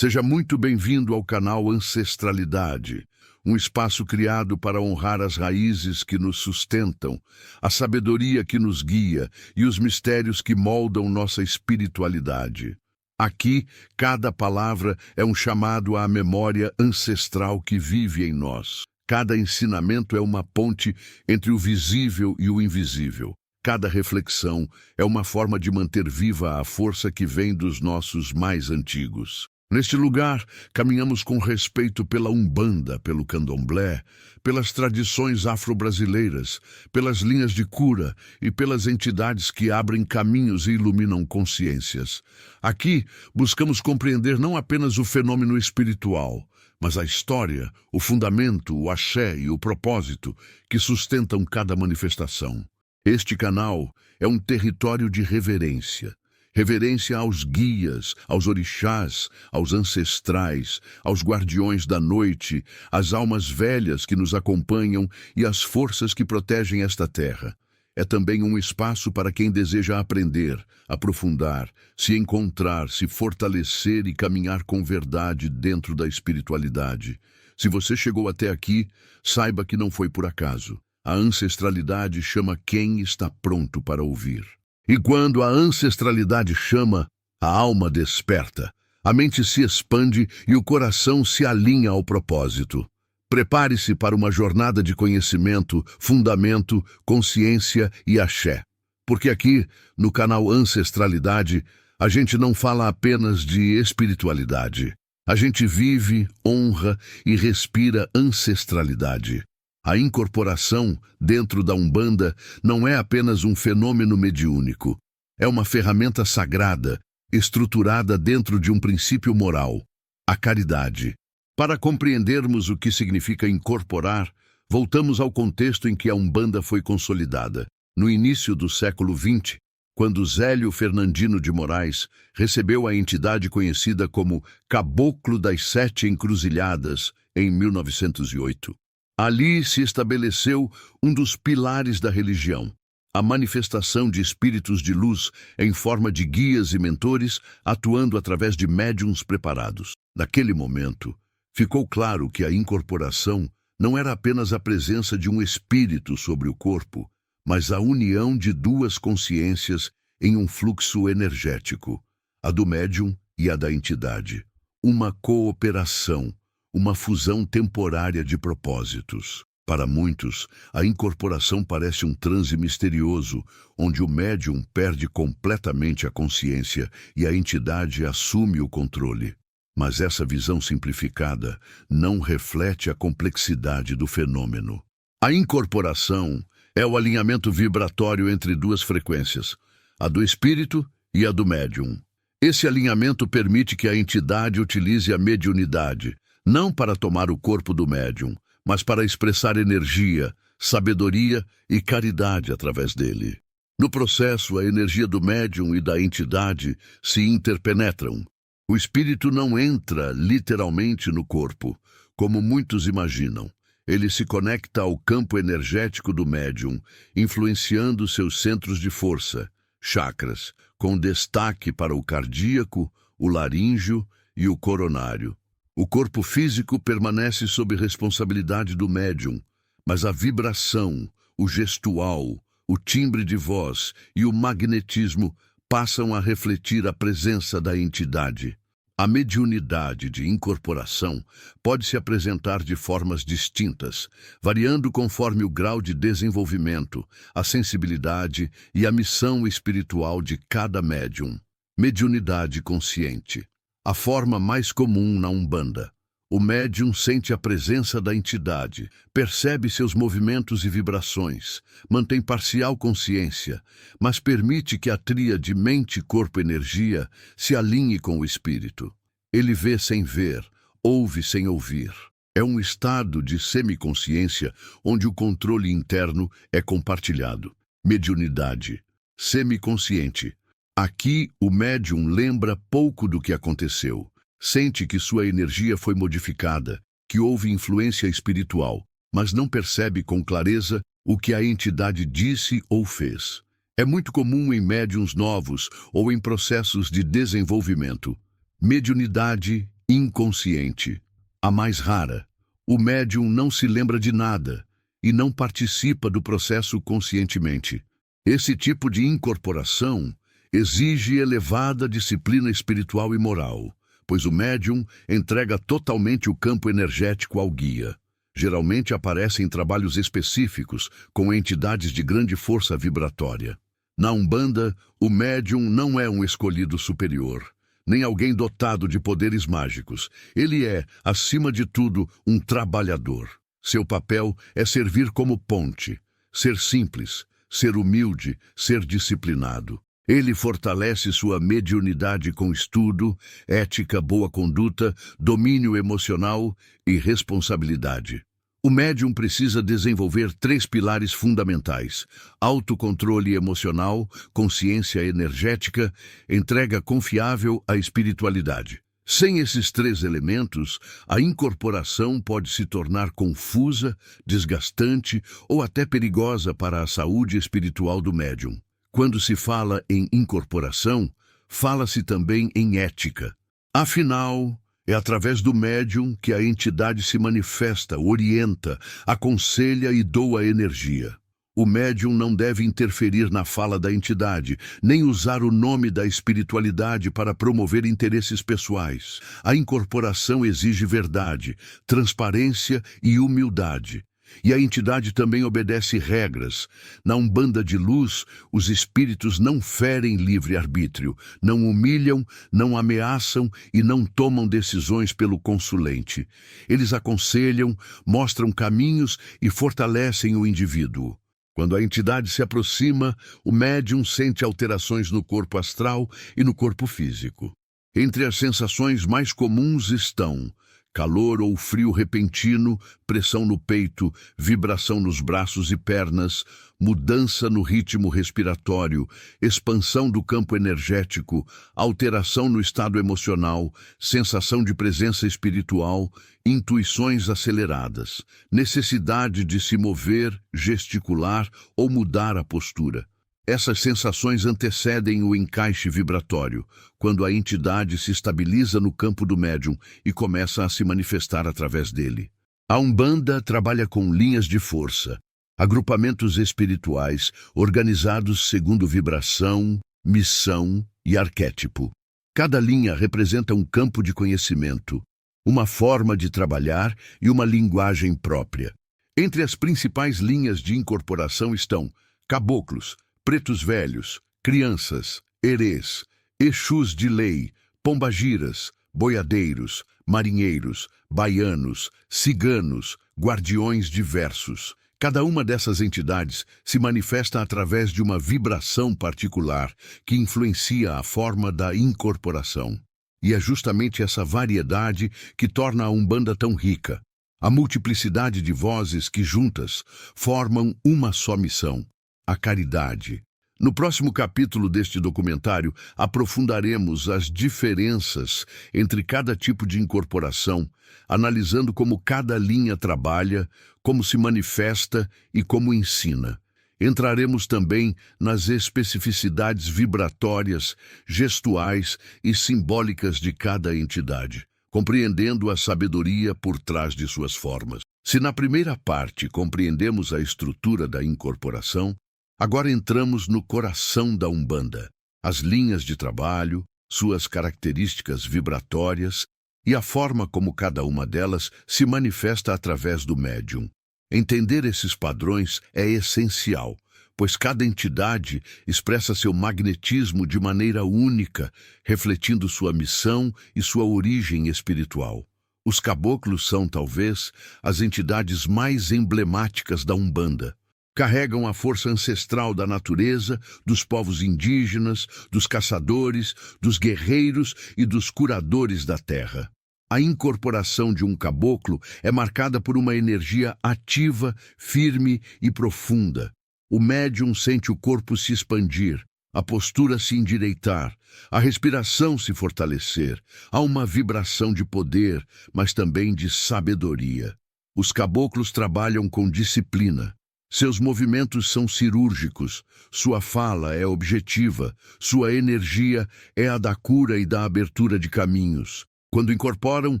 Seja muito bem-vindo ao canal Ancestralidade, um espaço criado para honrar as raízes que nos sustentam, a sabedoria que nos guia e os mistérios que moldam nossa espiritualidade. Aqui, cada palavra é um chamado à memória ancestral que vive em nós. Cada ensinamento é uma ponte entre o visível e o invisível. Cada reflexão é uma forma de manter viva a força que vem dos nossos mais antigos. Neste lugar, caminhamos com respeito pela Umbanda, pelo Candomblé, pelas tradições afro-brasileiras, pelas linhas de cura e pelas entidades que abrem caminhos e iluminam consciências. Aqui, buscamos compreender não apenas o fenômeno espiritual, mas a história, o fundamento, o axé e o propósito que sustentam cada manifestação. Este canal é um território de reverência. Reverência aos guias, aos orixás, aos ancestrais, aos guardiões da noite, às almas velhas que nos acompanham e às forças que protegem esta terra. É também um espaço para quem deseja aprender, aprofundar, se encontrar, se fortalecer e caminhar com verdade dentro da espiritualidade. Se você chegou até aqui, saiba que não foi por acaso. A ancestralidade chama quem está pronto para ouvir. E quando a ancestralidade chama, a alma desperta, a mente se expande e o coração se alinha ao propósito. Prepare-se para uma jornada de conhecimento, fundamento, consciência e axé. Porque aqui, no canal Ancestralidade, a gente não fala apenas de espiritualidade. A gente vive, honra e respira ancestralidade. A incorporação, dentro da Umbanda, não é apenas um fenômeno mediúnico. É uma ferramenta sagrada, estruturada dentro de um princípio moral, a caridade. Para compreendermos o que significa incorporar, voltamos ao contexto em que a Umbanda foi consolidada. No início do século XX, quando Zélio Fernandino de Moraes recebeu a entidade conhecida como Caboclo das Sete Encruzilhadas, em 1908. Ali se estabeleceu um dos pilares da religião, a manifestação de espíritos de luz em forma de guias e mentores, atuando através de médiuns preparados. Naquele momento, ficou claro que a incorporação não era apenas a presença de um espírito sobre o corpo, mas a união de duas consciências em um fluxo energético, a do médium e a da entidade. Uma cooperação, uma fusão temporária de propósitos. Para muitos, a incorporação parece um transe misterioso, onde o médium perde completamente a consciência e a entidade assume o controle. Mas essa visão simplificada não reflete a complexidade do fenômeno. A incorporação é o alinhamento vibratório entre duas frequências, a do espírito e a do médium. Esse alinhamento permite que a entidade utilize a mediunidade, não para tomar o corpo do médium, mas para expressar energia, sabedoria e caridade através dele. No processo, a energia do médium e da entidade se interpenetram. O espírito não entra literalmente no corpo, como muitos imaginam. Ele se conecta ao campo energético do médium, influenciando seus centros de força, chakras, com destaque para o cardíaco, o laríngeo e o coronário. O corpo físico permanece sob responsabilidade do médium, mas a vibração, o gestual, o timbre de voz e o magnetismo passam a refletir a presença da entidade. A mediunidade de incorporação pode se apresentar de formas distintas, variando conforme o grau de desenvolvimento, a sensibilidade e a missão espiritual de cada médium. Mediunidade consciente. A forma mais comum na Umbanda. O médium sente a presença da entidade, percebe seus movimentos e vibrações, mantém parcial consciência, mas permite que a tríade mente-corpo-energia se alinhe com o espírito. Ele vê sem ver, ouve sem ouvir. É um estado de semiconsciência onde o controle interno é compartilhado. Mediunidade. Semiconsciente. Aqui, o médium lembra pouco do que aconteceu. Sente que sua energia foi modificada, que houve influência espiritual, mas não percebe com clareza o que a entidade disse ou fez. É muito comum em médiuns novos ou em processos de desenvolvimento. Mediunidade inconsciente. A mais rara. O médium não se lembra de nada e não participa do processo conscientemente. Esse tipo de incorporação exige elevada disciplina espiritual e moral, pois o médium entrega totalmente o campo energético ao guia. Geralmente aparece em trabalhos específicos com entidades de grande força vibratória. Na Umbanda, o médium não é um escolhido superior, nem alguém dotado de poderes mágicos. Ele é, acima de tudo, um trabalhador. Seu papel é servir como ponte, ser simples, ser humilde, ser disciplinado. Ele fortalece sua mediunidade com estudo, ética, boa conduta, domínio emocional e responsabilidade. O médium precisa desenvolver 3 pilares fundamentais: autocontrole emocional, consciência energética, entrega confiável à espiritualidade. Sem esses 3 elementos, a incorporação pode se tornar confusa, desgastante ou até perigosa para a saúde espiritual do médium. Quando se fala em incorporação, fala-se também em ética. Afinal, é através do médium que a entidade se manifesta, orienta, aconselha e doa energia. O médium não deve interferir na fala da entidade, nem usar o nome da espiritualidade para promover interesses pessoais. A incorporação exige verdade, transparência e humildade. E a entidade também obedece regras. Na Umbanda de Luz, os espíritos não ferem livre-arbítrio, não humilham, não ameaçam e não tomam decisões pelo consulente. Eles aconselham, mostram caminhos e fortalecem o indivíduo. Quando a entidade se aproxima, o médium sente alterações no corpo astral e no corpo físico. Entre as sensações mais comuns estão calor ou frio repentino, pressão no peito, vibração nos braços e pernas, mudança no ritmo respiratório, expansão do campo energético, alteração no estado emocional, sensação de presença espiritual, intuições aceleradas, necessidade de se mover, gesticular ou mudar a postura. Essas sensações antecedem o encaixe vibratório, quando a entidade se estabiliza no campo do médium e começa a se manifestar através dele. A Umbanda trabalha com linhas de força, agrupamentos espirituais organizados segundo vibração, missão e arquétipo. Cada linha representa um campo de conhecimento, uma forma de trabalhar e uma linguagem própria. Entre as principais linhas de incorporação estão caboclos, pretos velhos, crianças, erês, exus de lei, pombagiras, boiadeiros, marinheiros, baianos, ciganos, guardiões diversos. Cada uma dessas entidades se manifesta através de uma vibração particular que influencia a forma da incorporação. E é justamente essa variedade que torna a Umbanda tão rica. A multiplicidade de vozes que juntas formam uma só missão: a caridade. No próximo capítulo deste documentário, aprofundaremos as diferenças entre cada tipo de incorporação, analisando como cada linha trabalha, como se manifesta e como ensina. Entraremos também nas especificidades vibratórias, gestuais e simbólicas de cada entidade, compreendendo a sabedoria por trás de suas formas. Se na primeira parte compreendemos a estrutura da incorporação, agora entramos no coração da Umbanda, as linhas de trabalho, suas características vibratórias e a forma como cada uma delas se manifesta através do médium. Entender esses padrões é essencial, pois cada entidade expressa seu magnetismo de maneira única, refletindo sua missão e sua origem espiritual. Os caboclos são, talvez, as entidades mais emblemáticas da Umbanda. Carregam a força ancestral da natureza, dos povos indígenas, dos caçadores, dos guerreiros e dos curadores da terra. A incorporação de um caboclo é marcada por uma energia ativa, firme e profunda. O médium sente o corpo se expandir, a postura se endireitar, a respiração se fortalecer. Há uma vibração de poder, mas também de sabedoria. Os caboclos trabalham com disciplina. Seus movimentos são cirúrgicos, sua fala é objetiva, sua energia é a da cura e da abertura de caminhos. Quando incorporam,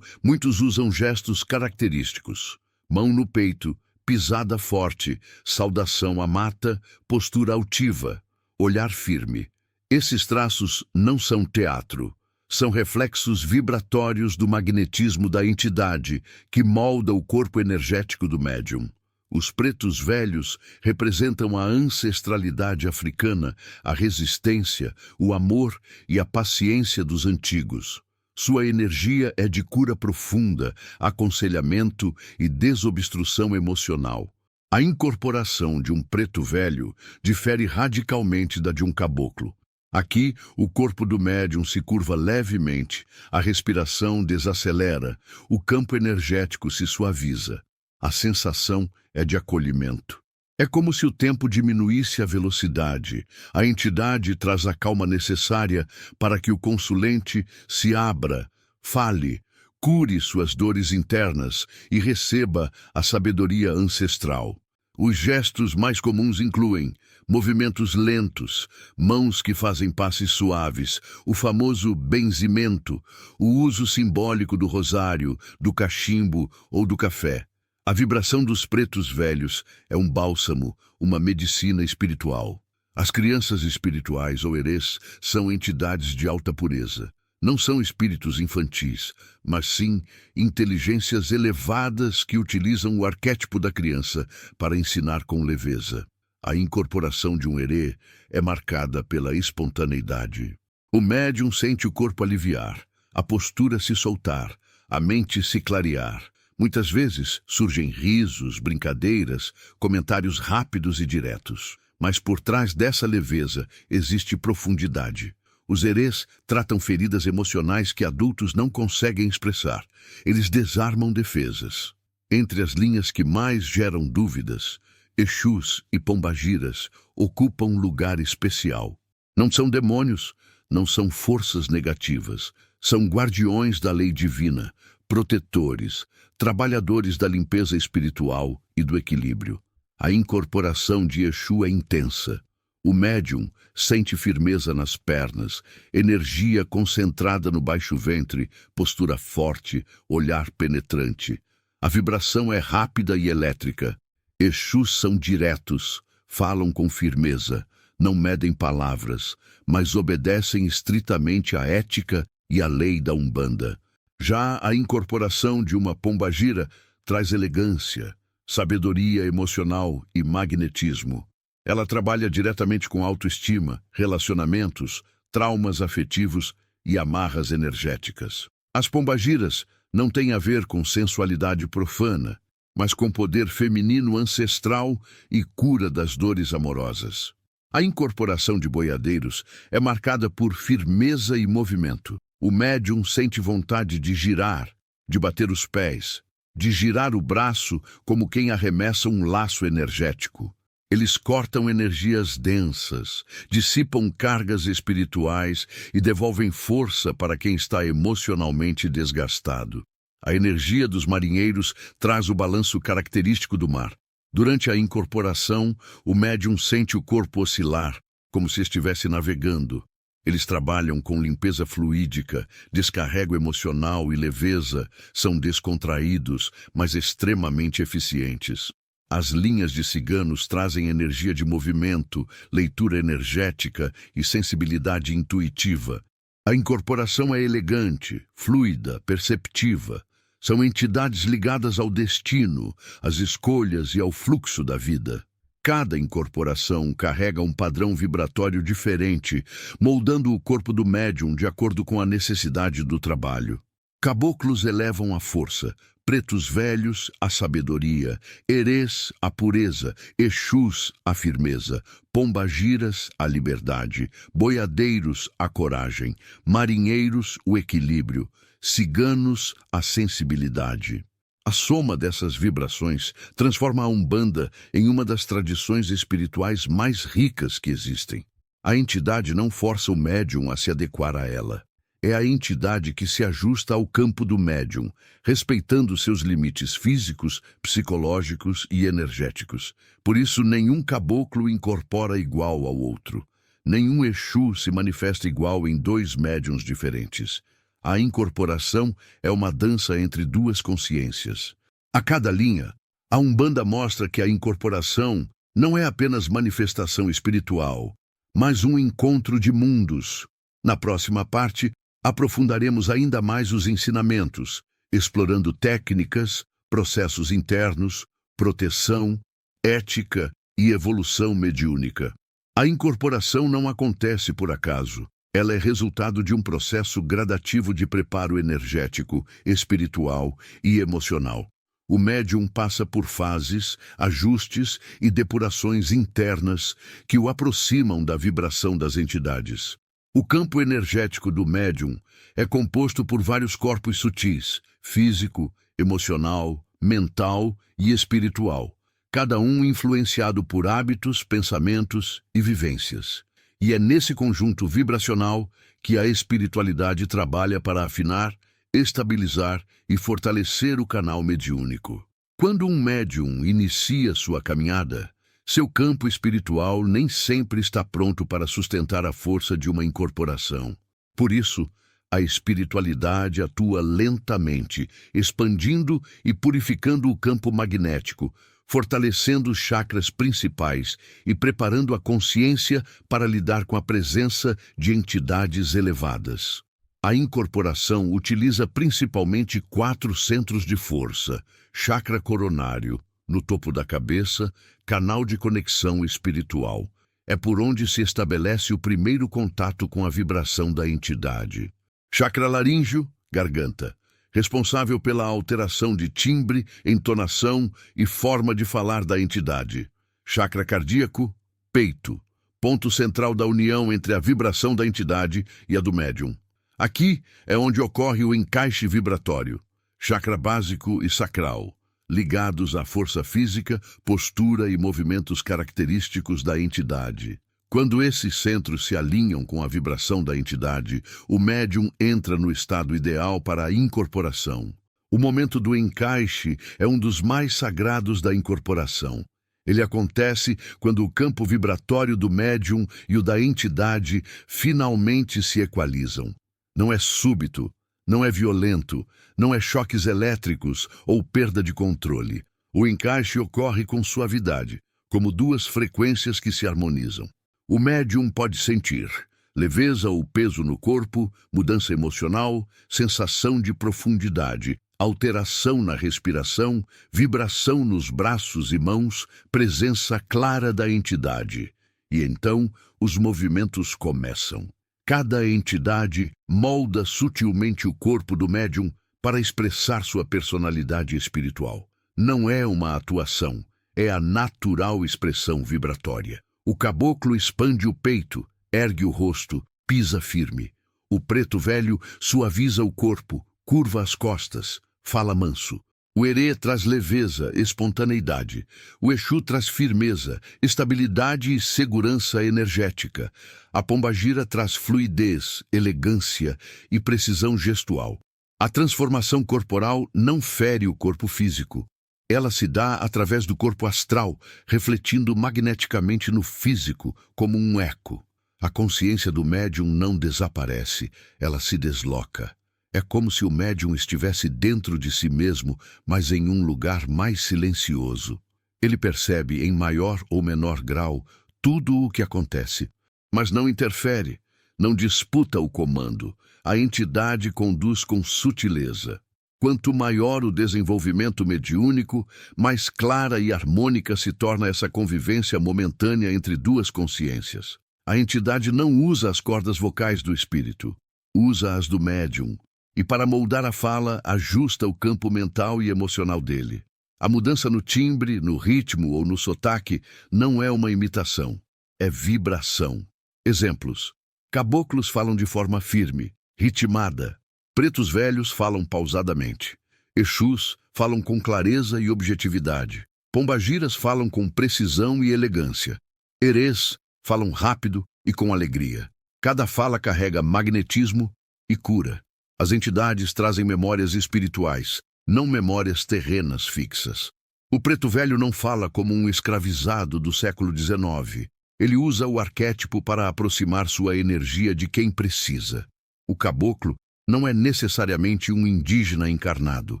muitos usam gestos característicos: mão no peito, pisada forte, saudação à mata, postura altiva, olhar firme. Esses traços não são teatro. São reflexos vibratórios do magnetismo da entidade que molda o corpo energético do médium. Os pretos velhos representam a ancestralidade africana, a resistência, o amor e a paciência dos antigos. Sua energia é de cura profunda, aconselhamento e desobstrução emocional. A incorporação de um preto velho difere radicalmente da de um caboclo. Aqui, o corpo do médium se curva levemente, a respiração desacelera, o campo energético se suaviza. A sensação é de acolhimento. É como se o tempo diminuísse a velocidade. A entidade traz a calma necessária para que o consulente se abra, fale, cure suas dores internas e receba a sabedoria ancestral. Os gestos mais comuns incluem movimentos lentos, mãos que fazem passes suaves, o famoso benzimento, o uso simbólico do rosário, do cachimbo ou do café. A vibração dos pretos velhos é um bálsamo, uma medicina espiritual. As crianças espirituais ou herês são entidades de alta pureza. Não são espíritos infantis, mas sim inteligências elevadas que utilizam o arquétipo da criança para ensinar com leveza. A incorporação de um herê é marcada pela espontaneidade. O médium sente o corpo aliviar, a postura se soltar, a mente se clarear. Muitas vezes surgem risos, brincadeiras, comentários rápidos e diretos. Mas por trás dessa leveza existe profundidade. Os herês tratam feridas emocionais que adultos não conseguem expressar. Eles desarmam defesas. Entre as linhas que mais geram dúvidas, Exus e Pombagiras ocupam um lugar especial. Não são demônios, não são forças negativas. São guardiões da lei divina, protetores, trabalhadores da limpeza espiritual e do equilíbrio. A incorporação de Exu é intensa. O médium sente firmeza nas pernas, energia concentrada no baixo ventre, postura forte, olhar penetrante. A vibração é rápida e elétrica. Exus são diretos, falam com firmeza, não medem palavras, mas obedecem estritamente à ética e à lei da Umbanda. Já a incorporação de uma pombagira traz elegância, sabedoria emocional e magnetismo. Ela trabalha diretamente com autoestima, relacionamentos, traumas afetivos e amarras energéticas. As pombagiras não têm a ver com sensualidade profana, mas com poder feminino ancestral e cura das dores amorosas. A incorporação de boiadeiros é marcada por firmeza e movimento. O médium sente vontade de girar, de bater os pés, de girar o braço como quem arremessa um laço energético. Eles cortam energias densas, dissipam cargas espirituais e devolvem força para quem está emocionalmente desgastado. A energia dos marinheiros traz o balanço característico do mar. Durante a incorporação, o médium sente o corpo oscilar, como se estivesse navegando. Eles trabalham com limpeza fluídica, descarrego emocional e leveza, são descontraídos, mas extremamente eficientes. As linhas de ciganos trazem energia de movimento, leitura energética e sensibilidade intuitiva. A incorporação é elegante, fluida, perceptiva. São entidades ligadas ao destino, às escolhas e ao fluxo da vida. Cada incorporação carrega um padrão vibratório diferente, moldando o corpo do médium de acordo com a necessidade do trabalho. Caboclos elevam a força, pretos velhos a sabedoria, herês a pureza, exus a firmeza, pombagiras a liberdade, boiadeiros a coragem, marinheiros o equilíbrio, ciganos a sensibilidade. A soma dessas vibrações transforma a Umbanda em uma das tradições espirituais mais ricas que existem. A entidade não força o médium a se adequar a ela. É a entidade que se ajusta ao campo do médium, respeitando seus limites físicos, psicológicos e energéticos. Por isso, nenhum caboclo incorpora igual ao outro. Nenhum Exu se manifesta igual em dois médiuns diferentes. A incorporação é uma dança entre duas consciências. A cada linha, a Umbanda mostra que a incorporação não é apenas manifestação espiritual, mas um encontro de mundos. Na próxima parte, aprofundaremos ainda mais os ensinamentos, explorando técnicas, processos internos, proteção, ética e evolução mediúnica. A incorporação não acontece por acaso. Ela é resultado de um processo gradativo de preparo energético, espiritual e emocional. O médium passa por fases, ajustes e depurações internas que o aproximam da vibração das entidades. O campo energético do médium é composto por vários corpos sutis, físico, emocional, mental e espiritual, cada um influenciado por hábitos, pensamentos e vivências. E é nesse conjunto vibracional que a espiritualidade trabalha para afinar, estabilizar e fortalecer o canal mediúnico. Quando um médium inicia sua caminhada, seu campo espiritual nem sempre está pronto para sustentar a força de uma incorporação. Por isso, a espiritualidade atua lentamente, expandindo e purificando o campo magnético, fortalecendo os chakras principais e preparando a consciência para lidar com a presença de entidades elevadas. A incorporação utiliza principalmente 4 centros de força: chakra coronário, no topo da cabeça, canal de conexão espiritual. É por onde se estabelece o primeiro contato com a vibração da entidade. Chakra laríngeo, garganta, responsável pela alteração de timbre, entonação e forma de falar da entidade. Chakra cardíaco, peito, ponto central da união entre a vibração da entidade e a do médium. Aqui é onde ocorre o encaixe vibratório. Chakra básico e sacral, ligados à força física, postura e movimentos característicos da entidade. Quando esses centros se alinham com a vibração da entidade, o médium entra no estado ideal para a incorporação. O momento do encaixe é um dos mais sagrados da incorporação. Ele acontece quando o campo vibratório do médium e o da entidade finalmente se equalizam. Não é súbito, não é violento, não é choques elétricos ou perda de controle. O encaixe ocorre com suavidade, como duas frequências que se harmonizam. O médium pode sentir leveza ou peso no corpo, mudança emocional, sensação de profundidade, alteração na respiração, vibração nos braços e mãos, presença clara da entidade. E então os movimentos começam. Cada entidade molda sutilmente o corpo do médium para expressar sua personalidade espiritual. Não é uma atuação, é a natural expressão vibratória. O caboclo expande o peito, ergue o rosto, pisa firme. O preto velho suaviza o corpo, curva as costas, fala manso. O herê traz leveza, espontaneidade. O exu traz firmeza, estabilidade e segurança energética. A pombagira traz fluidez, elegância e precisão gestual. A transformação corporal não fere o corpo físico. Ela se dá através do corpo astral, refletindo magneticamente no físico como um eco. A consciência do médium não desaparece, ela se desloca. É como se o médium estivesse dentro de si mesmo, mas em um lugar mais silencioso. Ele percebe em maior ou menor grau tudo o que acontece, mas não interfere, não disputa o comando. A entidade conduz com sutileza. Quanto maior o desenvolvimento mediúnico, mais clara e harmônica se torna essa convivência momentânea entre duas consciências. A entidade não usa as cordas vocais do espírito, usa as do médium, e para moldar a fala, ajusta o campo mental e emocional dele. A mudança no timbre, no ritmo ou no sotaque não é uma imitação, é vibração. Exemplos: caboclos falam de forma firme, ritmada. Pretos velhos falam pausadamente. Exus falam com clareza e objetividade. Pombagiras falam com precisão e elegância. Herês falam rápido e com alegria. Cada fala carrega magnetismo e cura. As entidades trazem memórias espirituais, não memórias terrenas fixas. O preto velho não fala como um escravizado do século XIX. Ele usa o arquétipo para aproximar sua energia de quem precisa. O caboclo não é necessariamente um indígena encarnado.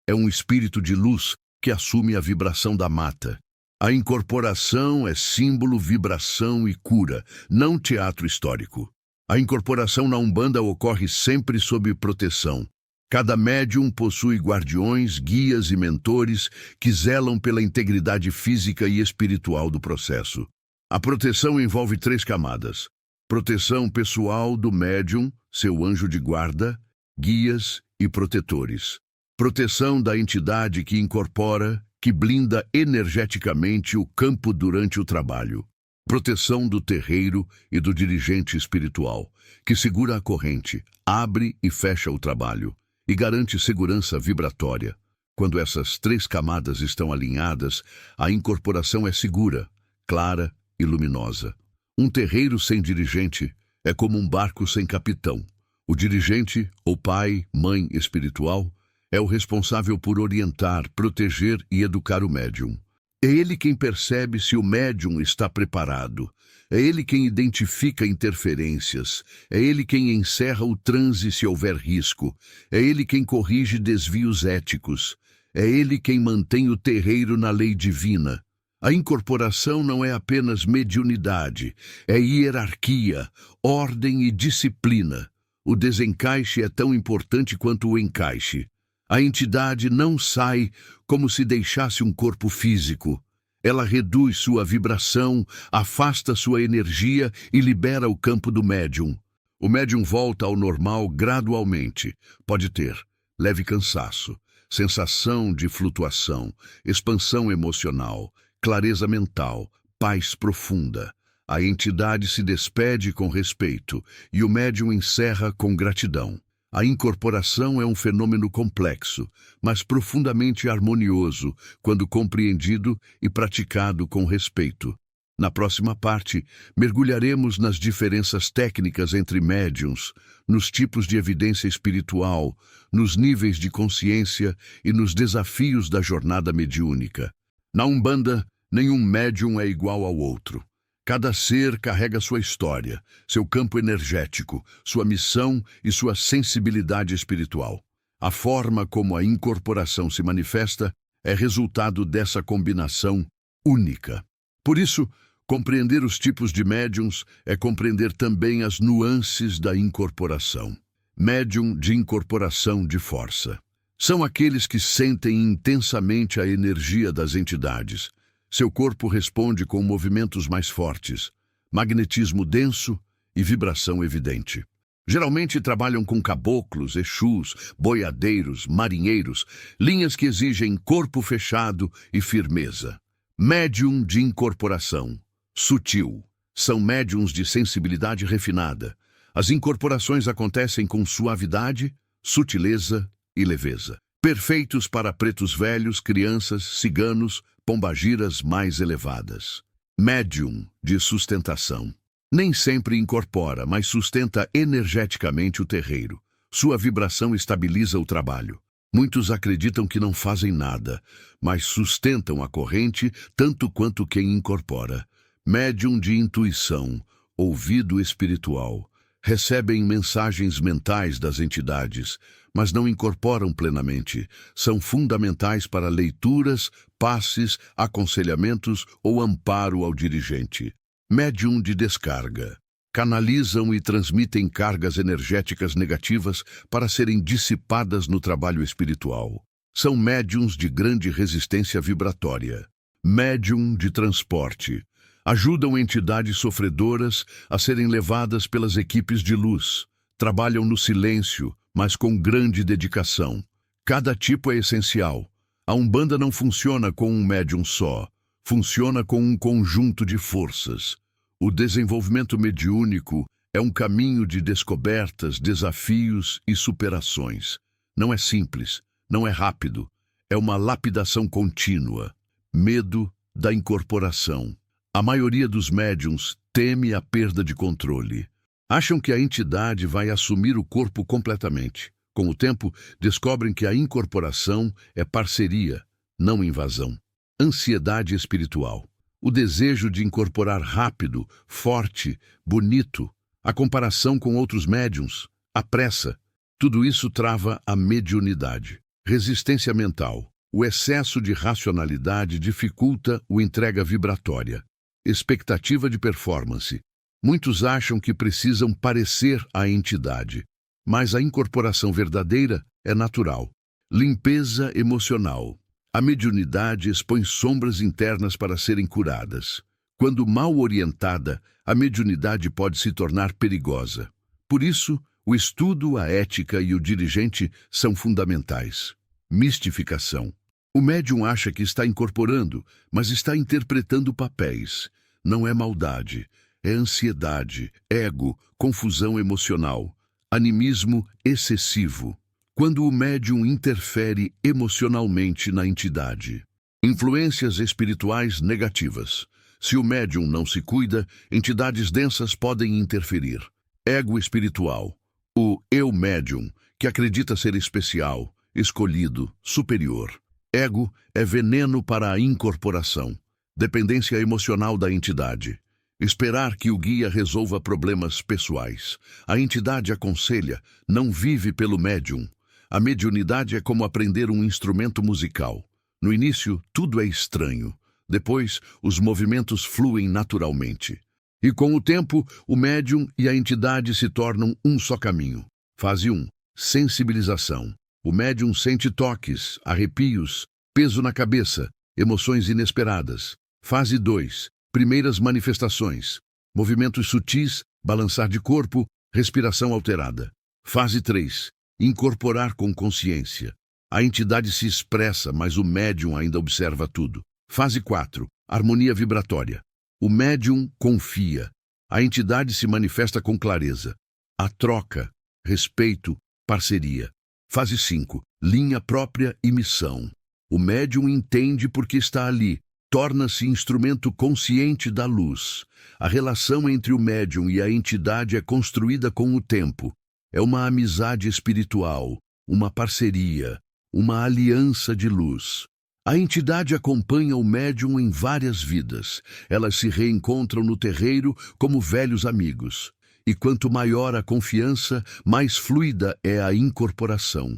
É um espírito de luz que assume a vibração da mata. A incorporação é símbolo, vibração e cura, não teatro histórico. A incorporação na Umbanda ocorre sempre sob proteção. Cada médium possui guardiões, guias e mentores que zelam pela integridade física e espiritual do processo. A proteção envolve 3 camadas: proteção pessoal do médium, seu anjo de guarda, guias e protetores. Proteção da entidade que incorpora, que blinda energeticamente o campo durante o trabalho. Proteção do terreiro e do dirigente espiritual, que segura a corrente, abre e fecha o trabalho e garante segurança vibratória. Quando essas 3 camadas estão alinhadas, a incorporação é segura, clara e luminosa. Um terreiro sem dirigente é como um barco sem capitão. O dirigente, ou pai, mãe espiritual, é o responsável por orientar, proteger e educar o médium. É ele quem percebe se o médium está preparado. É ele quem identifica interferências. É ele quem encerra o transe se houver risco. É ele quem corrige desvios éticos. É ele quem mantém o terreiro na lei divina. A incorporação não é apenas mediunidade, é hierarquia, ordem e disciplina. O desencaixe é tão importante quanto o encaixe. A entidade não sai como se deixasse um corpo físico. Ela reduz sua vibração, afasta sua energia e libera o campo do médium. O médium volta ao normal gradualmente. Pode ter leve cansaço, sensação de flutuação, expansão emocional, clareza mental, paz profunda. A entidade se despede com respeito e o médium encerra com gratidão. A incorporação é um fenômeno complexo, mas profundamente harmonioso quando compreendido e praticado com respeito. Na próxima parte, mergulharemos nas diferenças técnicas entre médiuns, nos tipos de evidência espiritual, nos níveis de consciência e nos desafios da jornada mediúnica. Na Umbanda, nenhum médium é igual ao outro. Cada ser carrega sua história, seu campo energético, sua missão e sua sensibilidade espiritual. A forma como a incorporação se manifesta é resultado dessa combinação única. Por isso, compreender os tipos de médiuns é compreender também as nuances da incorporação. Médium de incorporação de força. São aqueles que sentem intensamente a energia das entidades. Seu corpo responde com movimentos mais fortes, magnetismo denso e vibração evidente. Geralmente trabalham com caboclos, exus, boiadeiros, marinheiros, linhas que exigem corpo fechado e firmeza. Médium de incorporação. Sutil. São médiums de sensibilidade refinada. As incorporações acontecem com suavidade, sutileza e leveza. Perfeitos para pretos velhos, crianças, ciganos, pombagiras mais elevadas. Médium de sustentação. Nem sempre incorpora, mas sustenta energeticamente o terreiro. Sua vibração estabiliza o trabalho. Muitos acreditam que não fazem nada, mas sustentam a corrente tanto quanto quem incorpora. Médium de intuição, ouvido espiritual. Recebem mensagens mentais das entidades, mas não incorporam plenamente. São fundamentais para leituras, passes, aconselhamentos ou amparo ao dirigente. Médium de descarga. Canalizam e transmitem cargas energéticas negativas para serem dissipadas no trabalho espiritual. São médiums de grande resistência vibratória. Médium de transporte. Ajudam entidades sofredoras a serem levadas pelas equipes de luz. Trabalham no silêncio, mas com grande dedicação. Cada tipo é essencial. A Umbanda não funciona com um médium só. Funciona com um conjunto de forças. O desenvolvimento mediúnico é um caminho de descobertas, desafios e superações. Não é simples, não é rápido. É uma lapidação contínua. Medo da incorporação. A maioria dos médiuns teme a perda de controle. Acham que a entidade vai assumir o corpo completamente. Com o tempo, descobrem que a incorporação é parceria, não invasão. Ansiedade espiritual. O desejo de incorporar rápido, forte, bonito. A comparação com outros médiuns. A pressa. Tudo isso trava a mediunidade. Resistência mental. O excesso de racionalidade dificulta o entrega vibratória. Expectativa de performance. Muitos acham que precisam parecer a entidade, mas a incorporação verdadeira é natural. Limpeza emocional. A mediunidade expõe sombras internas para serem curadas. Quando mal orientada, a mediunidade pode se tornar perigosa. Por isso, o estudo, a ética e o dirigente são fundamentais. Mistificação. O médium acha que está incorporando, mas está interpretando papéis. Não é maldade, é ansiedade, ego, confusão emocional, animismo excessivo. Quando o médium interfere emocionalmente na entidade. Influências espirituais negativas. Se o médium não se cuida, entidades densas podem interferir. Ego espiritual. O eu médium, que acredita ser especial, escolhido, superior. Ego é veneno para a incorporação. Dependência emocional da entidade. Esperar que o guia resolva problemas pessoais. A entidade aconselha, não vive pelo médium. A mediunidade é como aprender um instrumento musical. No início, tudo é estranho. Depois, os movimentos fluem naturalmente. E com o tempo, o médium e a entidade se tornam um só caminho. Fase 1. Sensibilização. O médium sente toques, arrepios, peso na cabeça, emoções inesperadas. Fase 2. Primeiras manifestações. Movimentos sutis, balançar de corpo, respiração alterada. Fase 3. Incorporar com consciência. A entidade se expressa, mas o médium ainda observa tudo. Fase 4. Harmonia vibratória. O médium confia. A entidade se manifesta com clareza. A troca, respeito, parceria. Fase 5. Linha própria e missão. O médium entende porque está ali. Torna-se instrumento consciente da luz. A relação entre o médium e a entidade é construída com o tempo. É uma amizade espiritual, uma parceria, uma aliança de luz. A entidade acompanha o médium em várias vidas. Elas se reencontram no terreiro como velhos amigos. E quanto maior a confiança, mais fluida é a incorporação.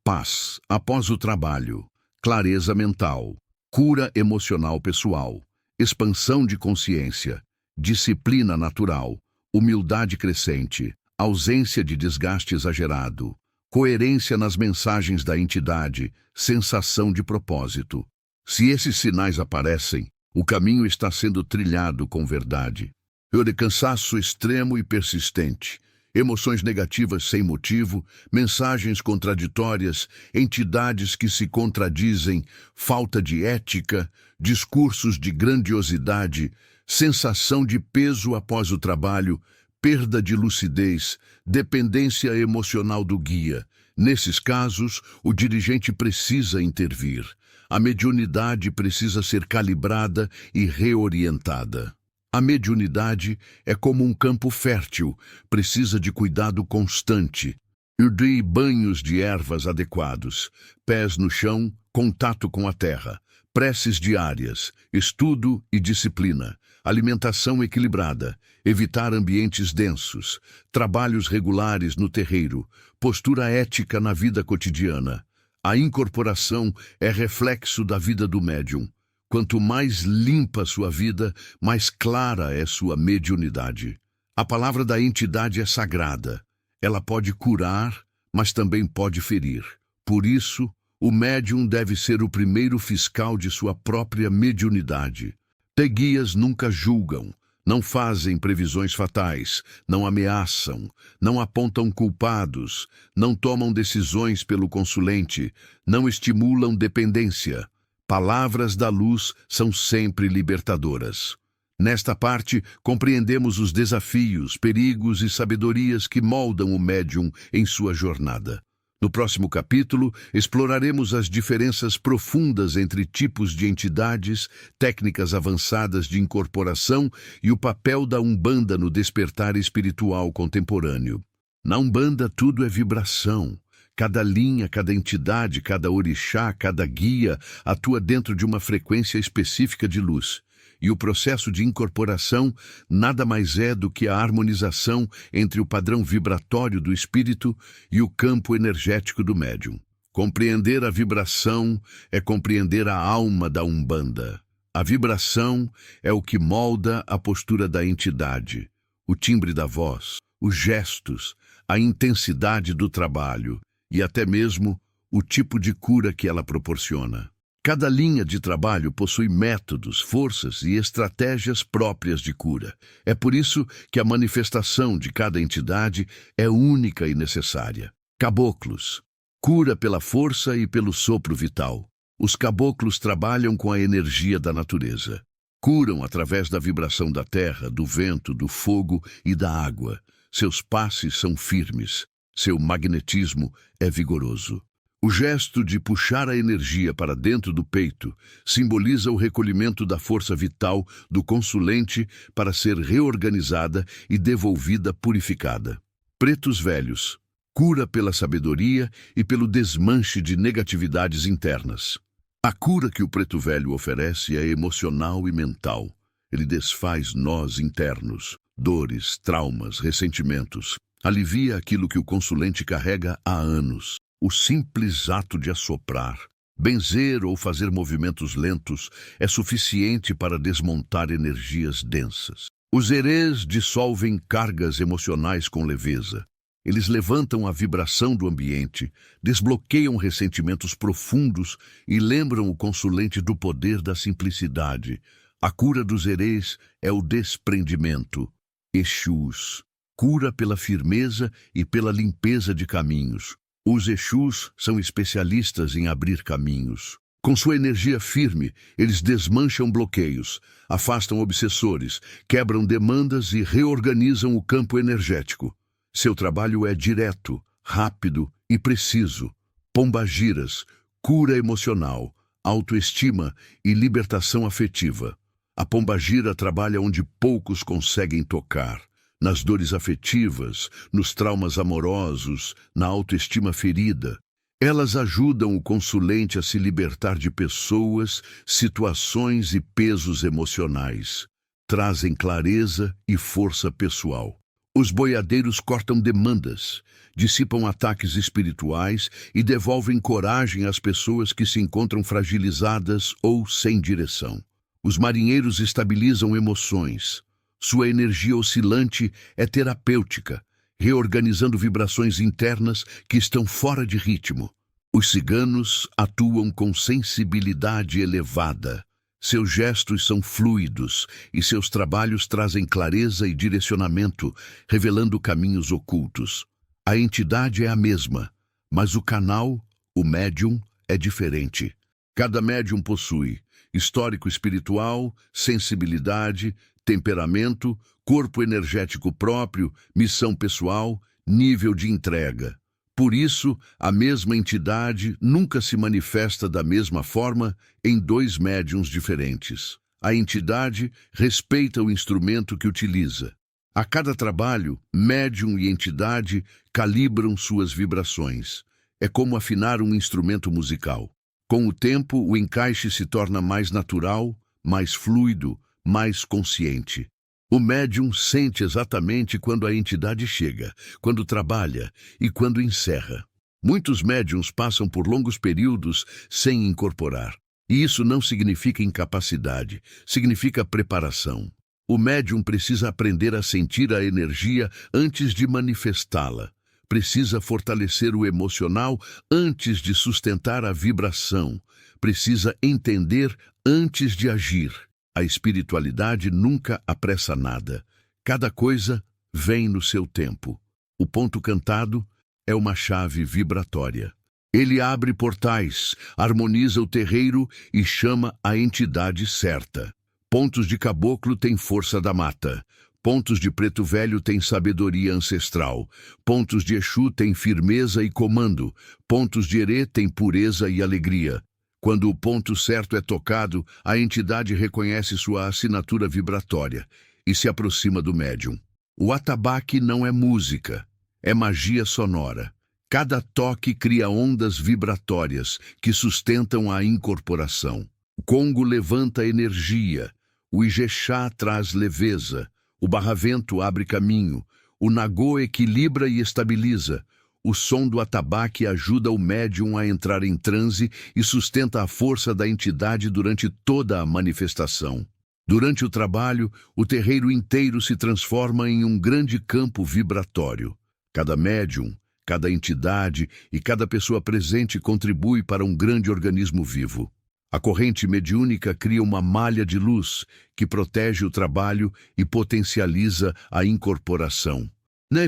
Paz após o trabalho, clareza mental, cura emocional pessoal, expansão de consciência, disciplina natural, humildade crescente, ausência de desgaste exagerado, coerência nas mensagens da entidade, sensação de propósito. Se esses sinais aparecem, o caminho está sendo trilhado com verdade. De cansaço extremo e persistente, emoções negativas sem motivo, mensagens contraditórias, entidades que se contradizem, falta de ética, discursos de grandiosidade, sensação de peso após o trabalho, perda de lucidez, dependência emocional do guia. Nesses casos, o dirigente precisa intervir. A mediunidade precisa ser calibrada e reorientada. A mediunidade é como um campo fértil, precisa de cuidado constante. Eu dei banhos de ervas adequados, pés no chão, contato com a terra, preces diárias, estudo e disciplina, alimentação equilibrada, evitar ambientes densos, trabalhos regulares no terreiro, postura ética na vida cotidiana. A incorporação é reflexo da vida do médium. Quanto mais limpa sua vida, mais clara é sua mediunidade. A palavra da entidade é sagrada. Ela pode curar, mas também pode ferir. Por isso, o médium deve ser o primeiro fiscal de sua própria mediunidade. Guias nunca julgam, não fazem previsões fatais, não ameaçam, não apontam culpados, não tomam decisões pelo consulente, não estimulam dependência. Palavras da luz são sempre libertadoras. Nesta parte, compreendemos os desafios, perigos e sabedorias que moldam o médium em sua jornada. No próximo capítulo, exploraremos as diferenças profundas entre tipos de entidades, técnicas avançadas de incorporação e o papel da Umbanda no despertar espiritual contemporâneo. Na Umbanda, tudo é vibração. Cada linha, cada entidade, cada orixá, cada guia atua dentro de uma frequência específica de luz. E o processo de incorporação nada mais é do que a harmonização entre o padrão vibratório do espírito e o campo energético do médium. Compreender a vibração é compreender a alma da Umbanda. A vibração é o que molda a postura da entidade, o timbre da voz, os gestos, a intensidade do trabalho e até mesmo o tipo de cura que ela proporciona. Cada linha de trabalho possui métodos, forças e estratégias próprias de cura. É por isso que a manifestação de cada entidade é única e necessária. Caboclos. Cura pela força e pelo sopro vital. Os caboclos trabalham com a energia da natureza. Curam através da vibração da terra, do vento, do fogo e da água. Seus passes são firmes. Seu magnetismo é vigoroso. O gesto de puxar a energia para dentro do peito simboliza o recolhimento da força vital do consulente para ser reorganizada e devolvida purificada. Pretos velhos. Cura pela sabedoria e pelo desmanche de negatividades internas. A cura que o preto velho oferece é emocional e mental. Ele desfaz nós internos, dores, traumas, ressentimentos. Alivia aquilo que o consulente carrega há anos. O simples ato de assoprar, benzer ou fazer movimentos lentos é suficiente para desmontar energias densas. Os herês dissolvem cargas emocionais com leveza. Eles levantam a vibração do ambiente, desbloqueiam ressentimentos profundos e lembram o consulente do poder da simplicidade. A cura dos herês é o desprendimento. Exus. Cura pela firmeza e pela limpeza de caminhos. Os Exus são especialistas em abrir caminhos. Com sua energia firme, eles desmancham bloqueios, afastam obsessores, quebram demandas e reorganizam o campo energético. Seu trabalho é direto, rápido e preciso. Pombagiras, cura emocional, autoestima e libertação afetiva. A pombagira trabalha onde poucos conseguem tocar. Nas dores afetivas, nos traumas amorosos, na autoestima ferida. Elas ajudam o consulente a se libertar de pessoas, situações e pesos emocionais. Trazem clareza e força pessoal. Os boiadeiros cortam demandas, dissipam ataques espirituais e devolvem coragem às pessoas que se encontram fragilizadas ou sem direção. Os marinheiros estabilizam emoções. Sua energia oscilante é terapêutica, reorganizando vibrações internas que estão fora de ritmo. Os ciganos atuam com sensibilidade elevada. Seus gestos são fluidos e seus trabalhos trazem clareza e direcionamento, revelando caminhos ocultos. A entidade é a mesma, mas o canal, o médium, é diferente. Cada médium possui histórico espiritual, sensibilidade, temperamento, corpo energético próprio, missão pessoal, nível de entrega. Por isso, a mesma entidade nunca se manifesta da mesma forma em dois médiuns diferentes. A entidade respeita o instrumento que utiliza. A cada trabalho, médium e entidade calibram suas vibrações. É como afinar um instrumento musical. Com o tempo, o encaixe se torna mais natural, mais fluido, mais consciente. O médium sente exatamente quando a entidade chega, quando trabalha e quando encerra. Muitos médiums passam por longos períodos sem incorporar. E isso não significa incapacidade, significa preparação. O médium precisa aprender a sentir a energia antes de manifestá-la. Precisa fortalecer o emocional antes de sustentar a vibração. Precisa entender antes de agir. A espiritualidade nunca apressa nada. Cada coisa vem no seu tempo. O ponto cantado é uma chave vibratória. Ele abre portais, harmoniza o terreiro e chama a entidade certa. Pontos de caboclo têm força da mata. Pontos de preto velho têm sabedoria ancestral. Pontos de Exu têm firmeza e comando. Pontos de Herê têm pureza e alegria. Quando o ponto certo é tocado, a entidade reconhece sua assinatura vibratória e se aproxima do médium. O atabaque não é música, é magia sonora. Cada toque cria ondas vibratórias que sustentam a incorporação. O congo levanta energia, O Ijexá traz leveza, o barravento abre caminho, o nagô equilibra e estabiliza, o som do atabaque ajuda o médium a entrar em transe e sustenta a força da entidade durante toda a manifestação. Durante o trabalho, o terreiro inteiro se transforma em um grande campo vibratório. Cada médium, cada entidade e cada pessoa presente contribui para um grande organismo vivo. A corrente mediúnica cria uma malha de luz que protege o trabalho e potencializa a incorporação.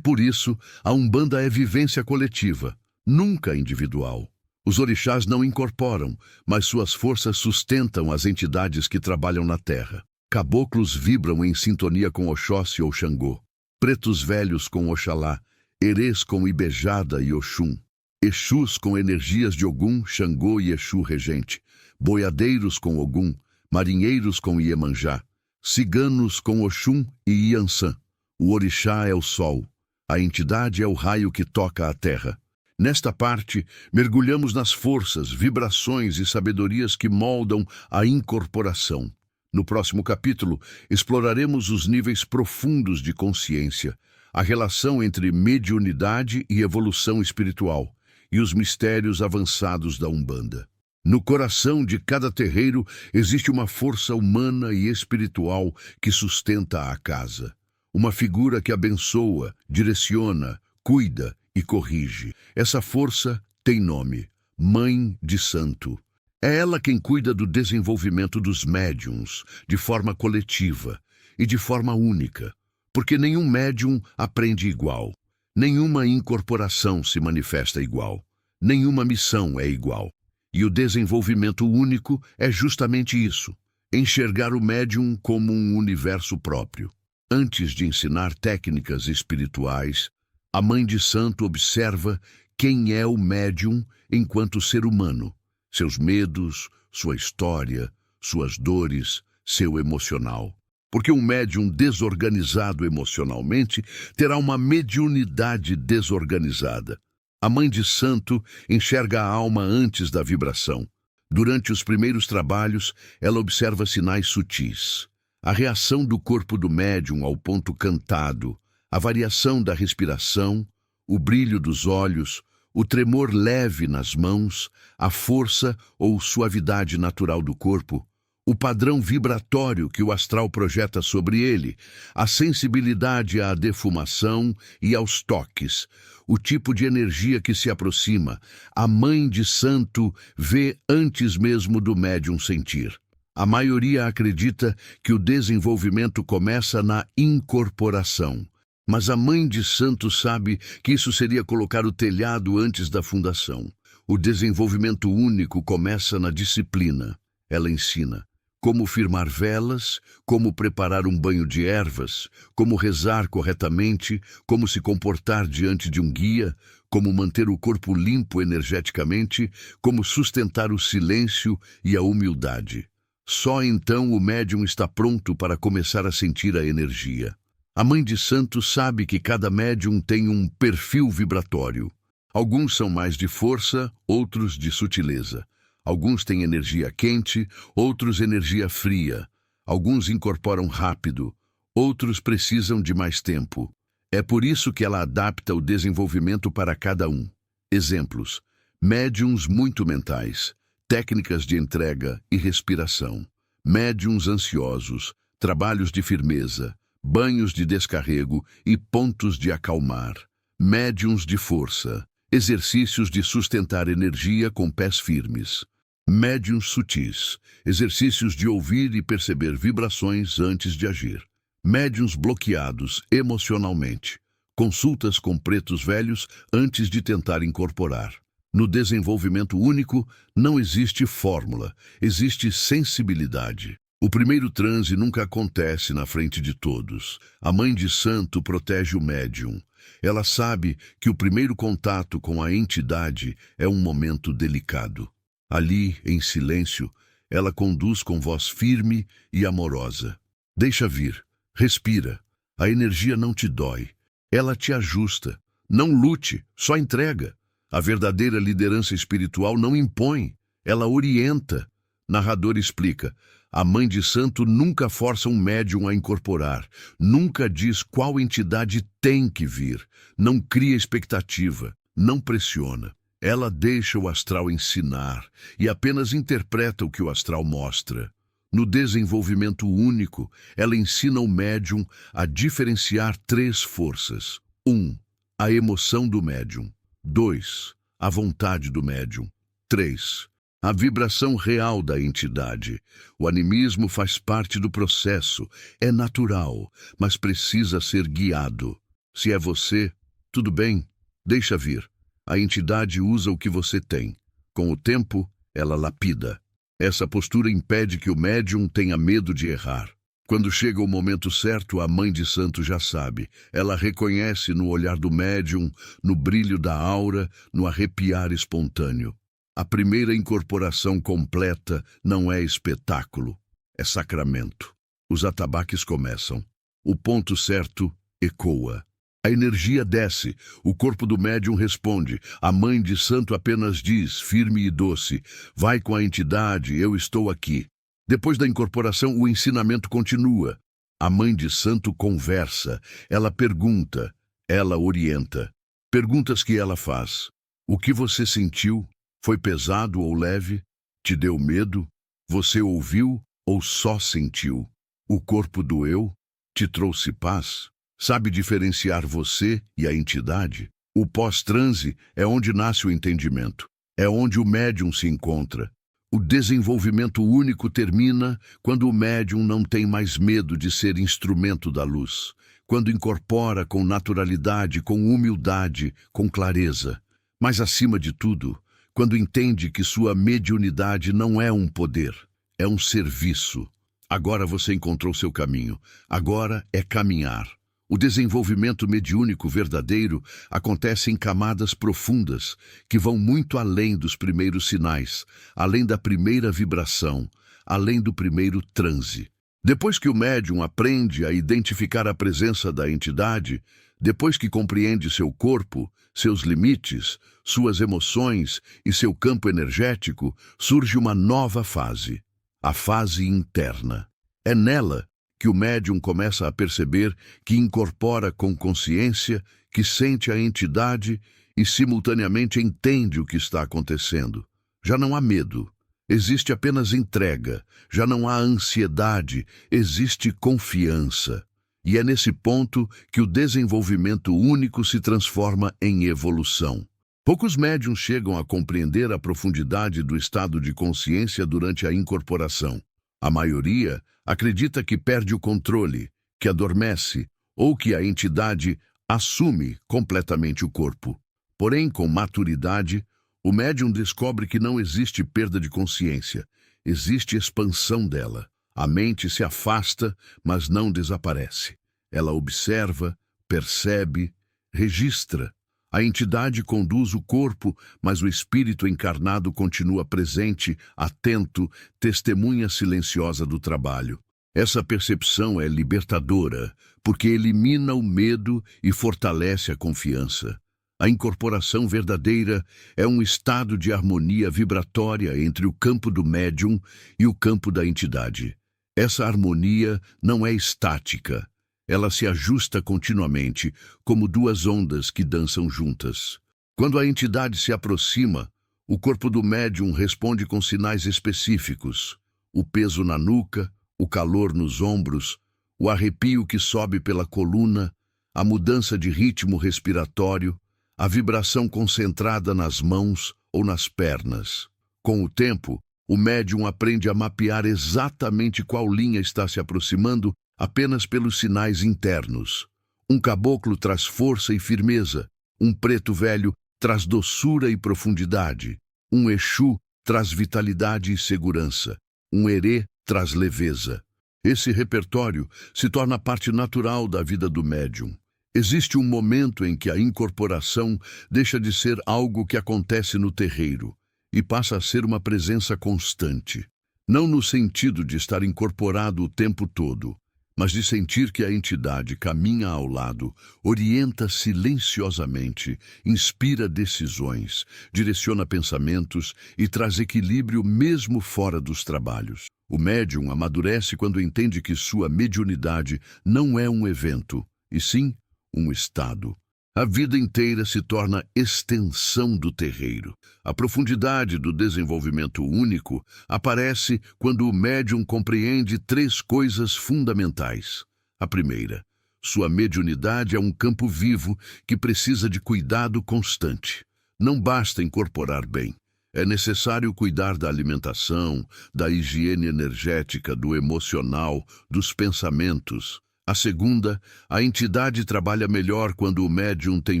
Por isso, a Umbanda é vivência coletiva, nunca individual. Os orixás não incorporam, mas suas forças sustentam as entidades que trabalham na terra. Caboclos vibram em sintonia com Oxóssi ou Xangô, pretos velhos com Oxalá, erês com Ibejada e Oxum, exus com energias de Ogum, Xangô e Exu regente, boiadeiros com Ogum, marinheiros com Iemanjá, ciganos com Oxum e Iansã. O orixá é o sol, a entidade é o raio que toca a terra. Nesta parte, mergulhamos nas forças, vibrações e sabedorias que moldam a incorporação. No próximo capítulo, exploraremos os níveis profundos de consciência, a relação entre mediunidade e evolução espiritual, e os mistérios avançados da Umbanda. No coração de cada terreiro existe uma força humana e espiritual que sustenta a casa. Uma figura que abençoa, direciona, cuida e corrige. Essa força tem nome: Mãe de Santo. É ela quem cuida do desenvolvimento dos médiuns, de forma coletiva e de forma única, porque nenhum médium aprende igual, nenhuma incorporação se manifesta igual, nenhuma missão é igual. E o desenvolvimento único é justamente isso: enxergar o médium como um universo próprio. Antes de ensinar técnicas espirituais, a Mãe de Santo observa quem é o médium enquanto ser humano, seus medos, sua história, suas dores, seu emocional. Porque um médium desorganizado emocionalmente terá uma mediunidade desorganizada. A Mãe de Santo enxerga a alma antes da vibração. Durante os primeiros trabalhos, ela observa sinais sutis. A reação do corpo do médium ao ponto cantado, a variação da respiração, o brilho dos olhos, o tremor leve nas mãos, a força ou suavidade natural do corpo, o padrão vibratório que o astral projeta sobre ele, a sensibilidade à defumação e aos toques, o tipo de energia que se aproxima. A Mãe de Santo vê antes mesmo do médium sentir. A maioria acredita que o desenvolvimento começa na incorporação, mas a Mãe de Santo sabe que isso seria colocar o telhado antes da fundação. O desenvolvimento único começa na disciplina. Ela ensina como firmar velas, como preparar um banho de ervas, como rezar corretamente, como se comportar diante de um guia, como manter o corpo limpo energeticamente, como sustentar o silêncio e a humildade. Só então o médium está pronto para começar a sentir a energia. A Mãe de Santo sabe que cada médium tem um perfil vibratório. Alguns são mais de força, outros de sutileza. Alguns têm energia quente, outros energia fria. Alguns incorporam rápido, outros precisam de mais tempo. É por isso que ela adapta o desenvolvimento para cada um. Exemplos: médiums muito mentais, técnicas de entrega e respiração. Médiums ansiosos, trabalhos de firmeza, banhos de descarrego e pontos de acalmar. Médiums de força, exercícios de sustentar energia com pés firmes. Médiums sutis, exercícios de ouvir e perceber vibrações antes de agir. Médiums bloqueados emocionalmente, consultas com pretos velhos antes de tentar incorporar. No desenvolvimento único, não existe fórmula, existe sensibilidade. O primeiro transe nunca acontece na frente de todos. A Mãe de Santo protege o médium. Ela sabe que o primeiro contato com a entidade é um momento delicado. Ali, em silêncio, ela conduz com voz firme e amorosa. Deixa vir, respira. A energia não te dói. Ela te ajusta. Não lute, só entrega. A verdadeira liderança espiritual não impõe, ela orienta. Narrador explica: A Mãe de Santo nunca força um médium a incorporar, nunca diz qual entidade tem que vir, não cria expectativa, não pressiona. Ela deixa o astral ensinar e apenas interpreta o que o astral mostra. No desenvolvimento único, ela ensina o médium a diferenciar 3 forças. 1. A emoção do médium. 2. A vontade do médium. 3. A vibração real da entidade. O animismo faz parte do processo, é natural, mas precisa ser guiado. Se é você, tudo bem, deixa vir. A entidade usa o que você tem. Com o tempo, ela lapida. Essa postura impede que o médium tenha medo de errar. Quando chega o momento certo, a Mãe de Santo já sabe. Ela reconhece no olhar do médium, no brilho da aura, no arrepiar espontâneo. A primeira incorporação completa não é espetáculo, é sacramento. Os atabaques começam. O ponto certo ecoa. A energia desce, o corpo do médium responde. A Mãe de Santo apenas diz, firme e doce, vai com a entidade, eu estou aqui. Depois da incorporação, o ensinamento continua. A Mãe de Santo conversa, ela pergunta, ela orienta. Perguntas que ela faz. O que você sentiu? Foi pesado ou leve? Te deu medo? Você ouviu ou só sentiu? O corpo doeu? Te trouxe paz? Sabe diferenciar você e a entidade? O pós-transe é onde nasce o entendimento. É onde o médium se encontra. O desenvolvimento único termina quando o médium não tem mais medo de ser instrumento da luz. Quando incorpora com naturalidade, com humildade, com clareza. Mas, acima de tudo, quando entende que sua mediunidade não é um poder, é um serviço. Agora você encontrou seu caminho. Agora é caminhar. O desenvolvimento mediúnico verdadeiro acontece em camadas profundas, que vão muito além dos primeiros sinais, além da primeira vibração, além do primeiro transe. Depois que o médium aprende a identificar a presença da entidade, depois que compreende seu corpo, seus limites, suas emoções e seu campo energético, surge uma nova fase, a fase interna. É nela que o médium começa a perceber que incorpora com consciência, que sente a entidade e simultaneamente entende o que está acontecendo. Já não há medo, existe apenas entrega, já não há ansiedade, existe confiança. E é nesse ponto que o desenvolvimento único se transforma em evolução. Poucos médiuns chegam a compreender a profundidade do estado de consciência durante a incorporação. A maioria acredita que perde o controle, que adormece ou que a entidade assume completamente o corpo. Porém, com maturidade, o médium descobre que não existe perda de consciência, existe expansão dela. A mente se afasta, mas não desaparece. Ela observa, percebe, registra. A entidade conduz o corpo, mas o espírito encarnado continua presente, atento, testemunha silenciosa do trabalho. Essa percepção é libertadora, porque elimina o medo e fortalece a confiança. A incorporação verdadeira é um estado de harmonia vibratória entre o campo do médium e o campo da entidade. Essa harmonia não é estática. Ela se ajusta continuamente, como 2 ondas que dançam juntas. Quando a entidade se aproxima, o corpo do médium responde com sinais específicos. O peso na nuca, o calor nos ombros, o arrepio que sobe pela coluna, a mudança de ritmo respiratório, a vibração concentrada nas mãos ou nas pernas. Com o tempo, o médium aprende a mapear exatamente qual linha está se aproximando apenas pelos sinais internos. Um caboclo traz força e firmeza, um preto velho traz doçura e profundidade, um Exu traz vitalidade e segurança, um Herê traz leveza. Esse repertório se torna parte natural da vida do médium. Existe um momento em que a incorporação deixa de ser algo que acontece no terreiro e passa a ser uma presença constante. Não no sentido de estar incorporado o tempo todo, mas de sentir que a entidade caminha ao lado, orienta silenciosamente, inspira decisões, direciona pensamentos e traz equilíbrio mesmo fora dos trabalhos. O médium amadurece quando entende que sua mediunidade não é um evento, e sim um estado. A vida inteira se torna extensão do terreiro. A profundidade do desenvolvimento único aparece quando o médium compreende três coisas fundamentais. A primeira, sua mediunidade é um campo vivo que precisa de cuidado constante. Não basta incorporar bem. É necessário cuidar da alimentação, da higiene energética, do emocional, dos pensamentos. A segunda, a entidade trabalha melhor quando o médium tem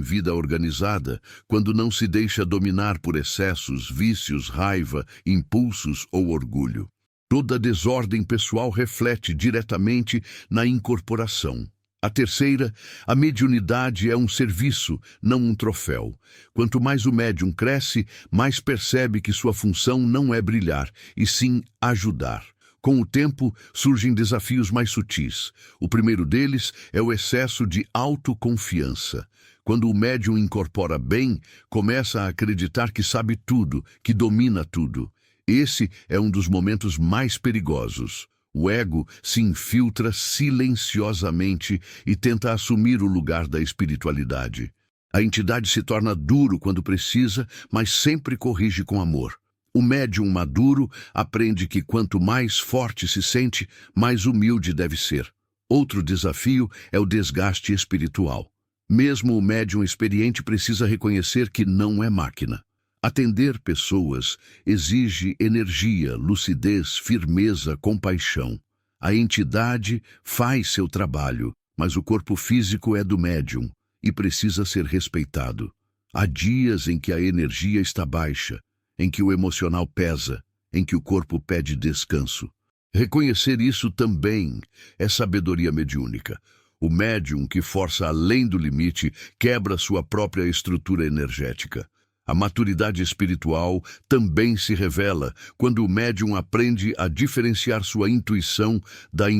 vida organizada, quando não se deixa dominar por excessos, vícios, raiva, impulsos ou orgulho. Toda desordem pessoal reflete diretamente na incorporação. A terceira, a mediunidade é um serviço, não um troféu. Quanto mais o médium cresce, mais percebe que sua função não é brilhar, e sim ajudar. Com o tempo, surgem desafios mais sutis. O primeiro deles é o excesso de autoconfiança. Quando o médium incorpora bem, começa a acreditar que sabe tudo, que domina tudo. Esse é um dos momentos mais perigosos. O ego se infiltra silenciosamente e tenta assumir o lugar da espiritualidade. A entidade se torna duro quando precisa, mas sempre corrige com amor. O médium maduro aprende que quanto mais forte se sente, mais humilde deve ser. Outro desafio é o desgaste espiritual. Mesmo o médium experiente precisa reconhecer que não é máquina. Atender pessoas exige energia, lucidez, firmeza, compaixão. A entidade faz seu trabalho, mas o corpo físico é do médium e precisa ser respeitado. Há dias em que a energia está baixa, em que o emocional pesa, em que o corpo pede descanso. Reconhecer isso também é sabedoria mediúnica. O médium que força além do limite quebra sua própria estrutura energética. A maturidade espiritual também se revela quando o médium aprende a diferenciar sua intuição da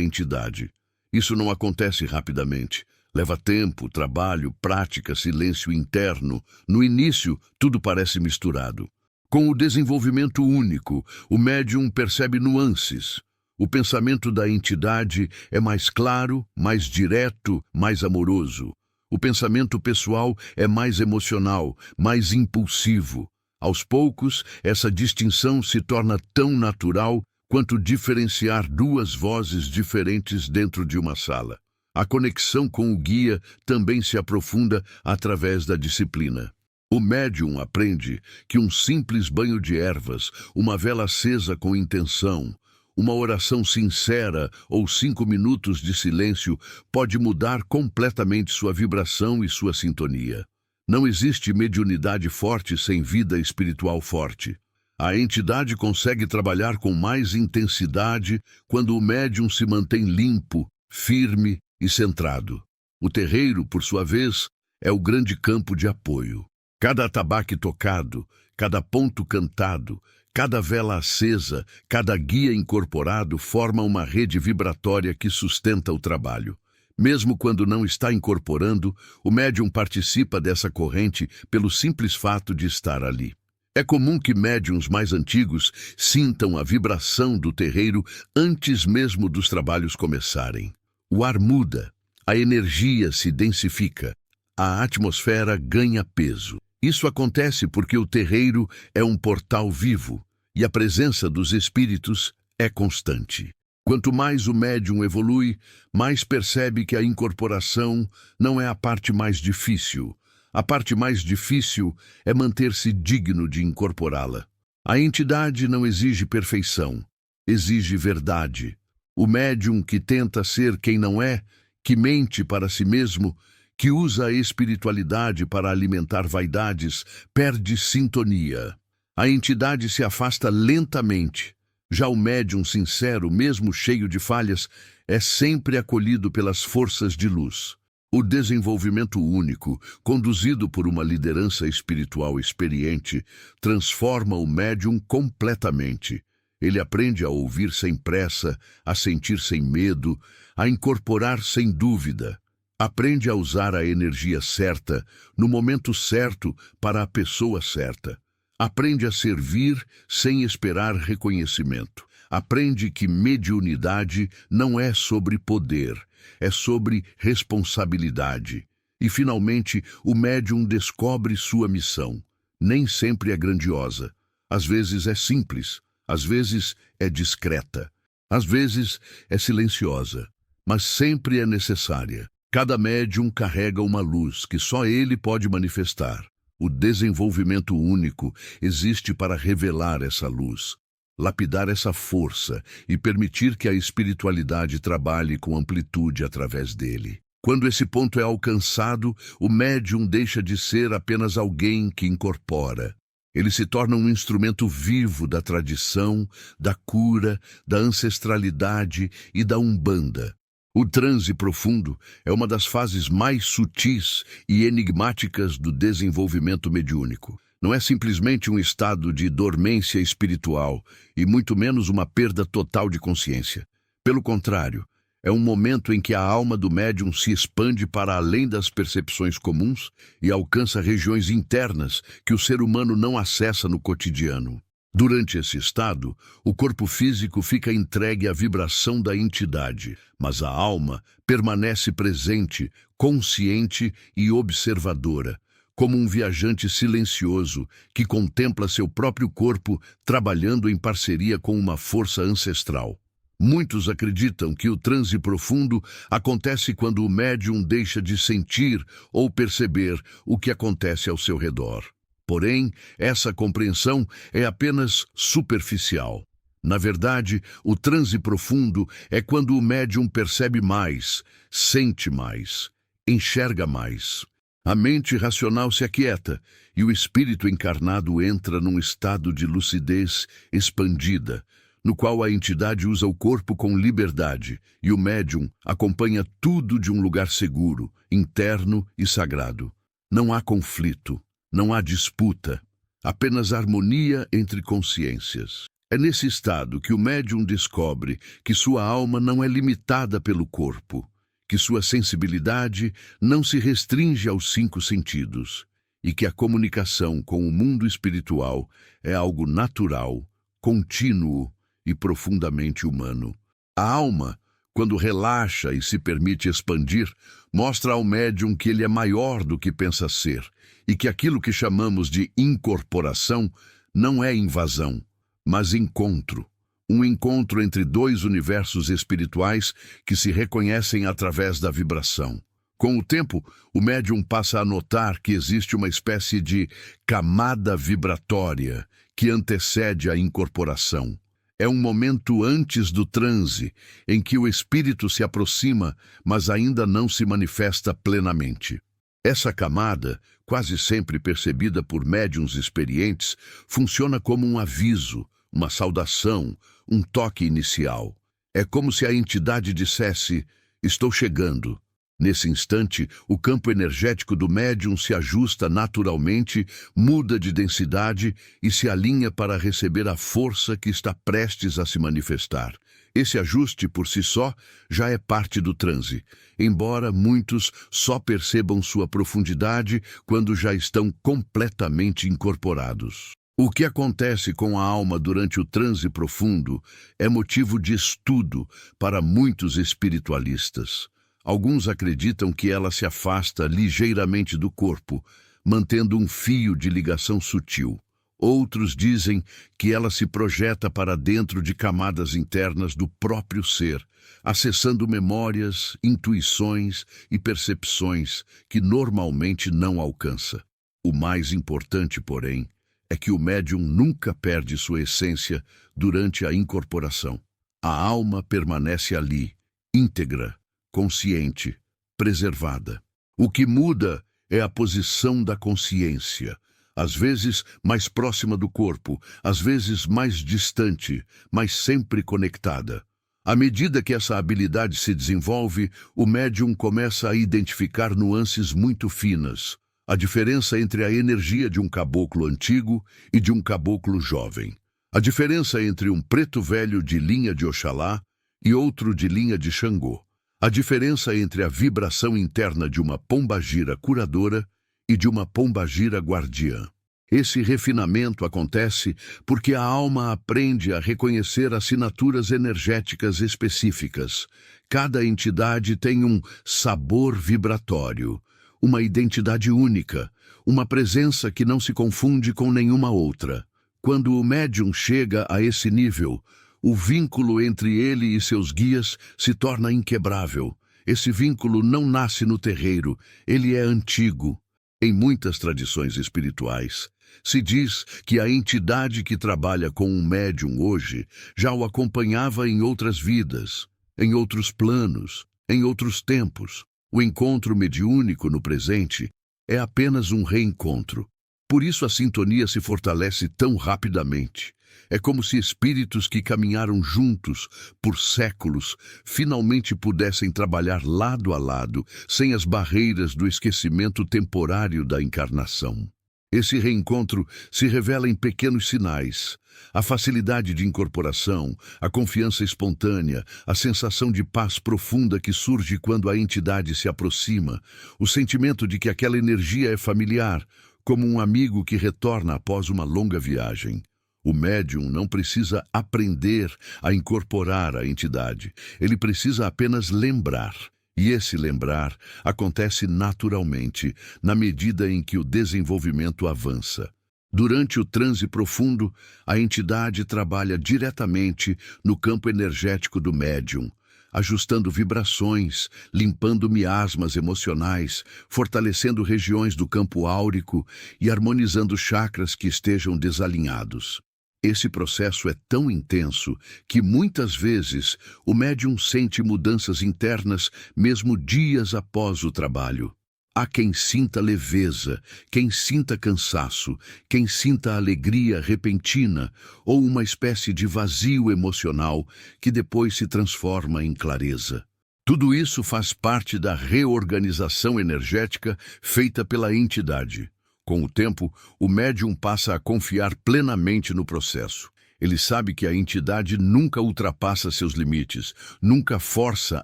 entidade. Isso não acontece rapidamente. Leva tempo, trabalho, prática, silêncio interno. No início, tudo parece misturado. Com o desenvolvimento único, o médium percebe nuances. O pensamento da entidade é mais claro, mais direto, mais amoroso. O pensamento pessoal é mais emocional, mais impulsivo. Aos poucos, essa distinção se torna tão natural quanto diferenciar duas vozes diferentes dentro de uma sala. A conexão com o guia também se aprofunda através da disciplina. O médium aprende que um simples banho de ervas, uma vela acesa com intenção, uma oração sincera ou 5 minutos de silêncio pode mudar completamente sua vibração e sua sintonia. Não existe mediunidade forte sem vida espiritual forte. A entidade consegue trabalhar com mais intensidade quando o médium se mantém limpo, firme e centrado. O terreiro, por sua vez, é o grande campo de apoio. Cada atabaque tocado, cada ponto cantado, cada vela acesa, cada guia incorporado forma uma rede vibratória que sustenta o trabalho. Mesmo quando não está incorporando, o médium participa dessa corrente pelo simples fato de estar ali. É comum que médiuns mais antigos sintam a vibração do terreiro antes mesmo dos trabalhos começarem. O ar muda, a energia se densifica, a atmosfera ganha peso. Isso acontece porque o terreiro é um portal vivo e a presença dos espíritos é constante. Quanto mais o médium evolui, mais percebe que a incorporação não é a parte mais difícil. A parte mais difícil é manter-se digno de incorporá-la. A entidade não exige perfeição, exige verdade. O médium que tenta ser quem não é, que mente para si mesmo, que usa a espiritualidade para alimentar vaidades, perde sintonia. A entidade se afasta lentamente. Já o médium sincero, mesmo cheio de falhas, é sempre acolhido pelas forças de luz. O desenvolvimento único, conduzido por uma liderança espiritual experiente, transforma o médium completamente. Ele aprende a ouvir sem pressa, a sentir sem medo, a incorporar sem dúvida. Aprende a usar a energia certa, no momento certo, para a pessoa certa. Aprende a servir sem esperar reconhecimento. aprende que mediunidade não é sobre poder, é sobre responsabilidade. E, finalmente, o médium descobre sua missão. Nem sempre é grandiosa. Às vezes é simples, às vezes é discreta, às vezes é silenciosa, mas sempre é necessária. Cada médium carrega uma luz que só ele pode manifestar. O desenvolvimento único existe para revelar essa luz, lapidar essa força e permitir que a espiritualidade trabalhe com amplitude através dele. Quando esse ponto é alcançado, o médium deixa de ser apenas alguém que incorpora. Ele se torna um instrumento vivo da tradição, da cura, da ancestralidade e da umbanda. O transe profundo é uma das fases mais sutis e enigmáticas do desenvolvimento mediúnico. Não é simplesmente um estado de dormência espiritual e muito menos uma perda total de consciência. Pelo contrário, é um momento em que a alma do médium se expande para além das percepções comuns e alcança regiões internas que o ser humano não acessa no cotidiano. Durante esse estado, o corpo físico fica entregue à vibração da entidade, mas a alma permanece presente, consciente e observadora, como um viajante silencioso que contempla seu próprio corpo trabalhando em parceria com uma força ancestral. Muitos acreditam que o transe profundo acontece quando o médium deixa de sentir ou perceber o que acontece ao seu redor. Porém, essa compreensão é apenas superficial. Na verdade, o transe profundo é quando o médium percebe mais, sente mais, enxerga mais. A mente racional se aquieta e o espírito encarnado entra num estado de lucidez expandida, no qual a entidade usa o corpo com liberdade e o médium acompanha tudo de um lugar seguro, interno e sagrado. Não há conflito, não há disputa, apenas harmonia entre consciências. É nesse estado que o médium descobre que sua alma não é limitada pelo corpo, que sua sensibilidade não se restringe aos 5 sentidos e que a comunicação com o mundo espiritual é algo natural, contínuo e profundamente humano. A alma, quando relaxa e se permite expandir, mostra ao médium que ele é maior do que pensa ser e que aquilo que chamamos de incorporação não é invasão, mas encontro. Um encontro entre 2 universos espirituais que se reconhecem através da vibração. Com o tempo, o médium passa a notar que existe uma espécie de camada vibratória que antecede a incorporação. É um momento antes do transe, em que o espírito se aproxima, mas ainda não se manifesta plenamente. Essa camada, quase sempre percebida por médiuns experientes, funciona como um aviso, uma saudação, um toque inicial. É como se a entidade dissesse: "Estou chegando." Nesse instante, o campo energético do médium se ajusta naturalmente, muda de densidade e se alinha para receber a força que está prestes a se manifestar. Esse ajuste, por si só, já é parte do transe, embora muitos só percebam sua profundidade quando já estão completamente incorporados. O que acontece com a alma durante o transe profundo é motivo de estudo para muitos espiritualistas. Alguns acreditam que ela se afasta ligeiramente do corpo, mantendo um fio de ligação sutil. Outros dizem que ela se projeta para dentro de camadas internas do próprio ser, acessando memórias, intuições e percepções que normalmente não alcança. O mais importante, porém, é que o médium nunca perde sua essência durante a incorporação. A alma permanece ali, íntegra, consciente, preservada. O que muda é a posição da consciência, às vezes mais próxima do corpo, às vezes mais distante, mas sempre conectada. À medida que essa habilidade se desenvolve, o médium começa a identificar nuances muito finas, a diferença entre a energia de um caboclo antigo e de um caboclo jovem, a diferença entre um preto velho de linha de Oxalá e outro de linha de Xangô, a diferença entre a vibração interna de uma pombagira curadora e de uma pombagira guardiã. Esse refinamento acontece porque a alma aprende a reconhecer assinaturas energéticas específicas. Cada entidade tem um sabor vibratório, uma identidade única, uma presença que não se confunde com nenhuma outra. Quando o médium chega a esse nível, o vínculo entre ele e seus guias se torna inquebrável. Esse vínculo não nasce no terreiro, ele é antigo. Em muitas tradições espirituais, se diz que a entidade que trabalha com um médium hoje já o acompanhava em outras vidas, em outros planos, em outros tempos. O encontro mediúnico no presente é apenas um reencontro. Por isso a sintonia se fortalece tão rapidamente. É como se espíritos que caminharam juntos por séculos finalmente pudessem trabalhar lado a lado, sem as barreiras do esquecimento temporário da encarnação. Esse reencontro se revela em pequenos sinais. A facilidade de incorporação, a confiança espontânea, a sensação de paz profunda que surge quando a entidade se aproxima, o sentimento de que aquela energia é familiar, como um amigo que retorna após uma longa viagem. O médium não precisa aprender a incorporar a entidade, ele precisa apenas lembrar. E esse lembrar acontece naturalmente, na medida em que o desenvolvimento avança. Durante o transe profundo, a entidade trabalha diretamente no campo energético do médium, ajustando vibrações, limpando miasmas emocionais, fortalecendo regiões do campo áurico e harmonizando chakras que estejam desalinhados. Esse processo é tão intenso que muitas vezes o médium sente mudanças internas mesmo dias após o trabalho. Há quem sinta leveza, quem sinta cansaço, quem sinta alegria repentina ou uma espécie de vazio emocional que depois se transforma em clareza. Tudo isso faz parte da reorganização energética feita pela entidade. Com o tempo, o médium passa a confiar plenamente no processo. Ele sabe que a entidade nunca ultrapassa seus limites, nunca força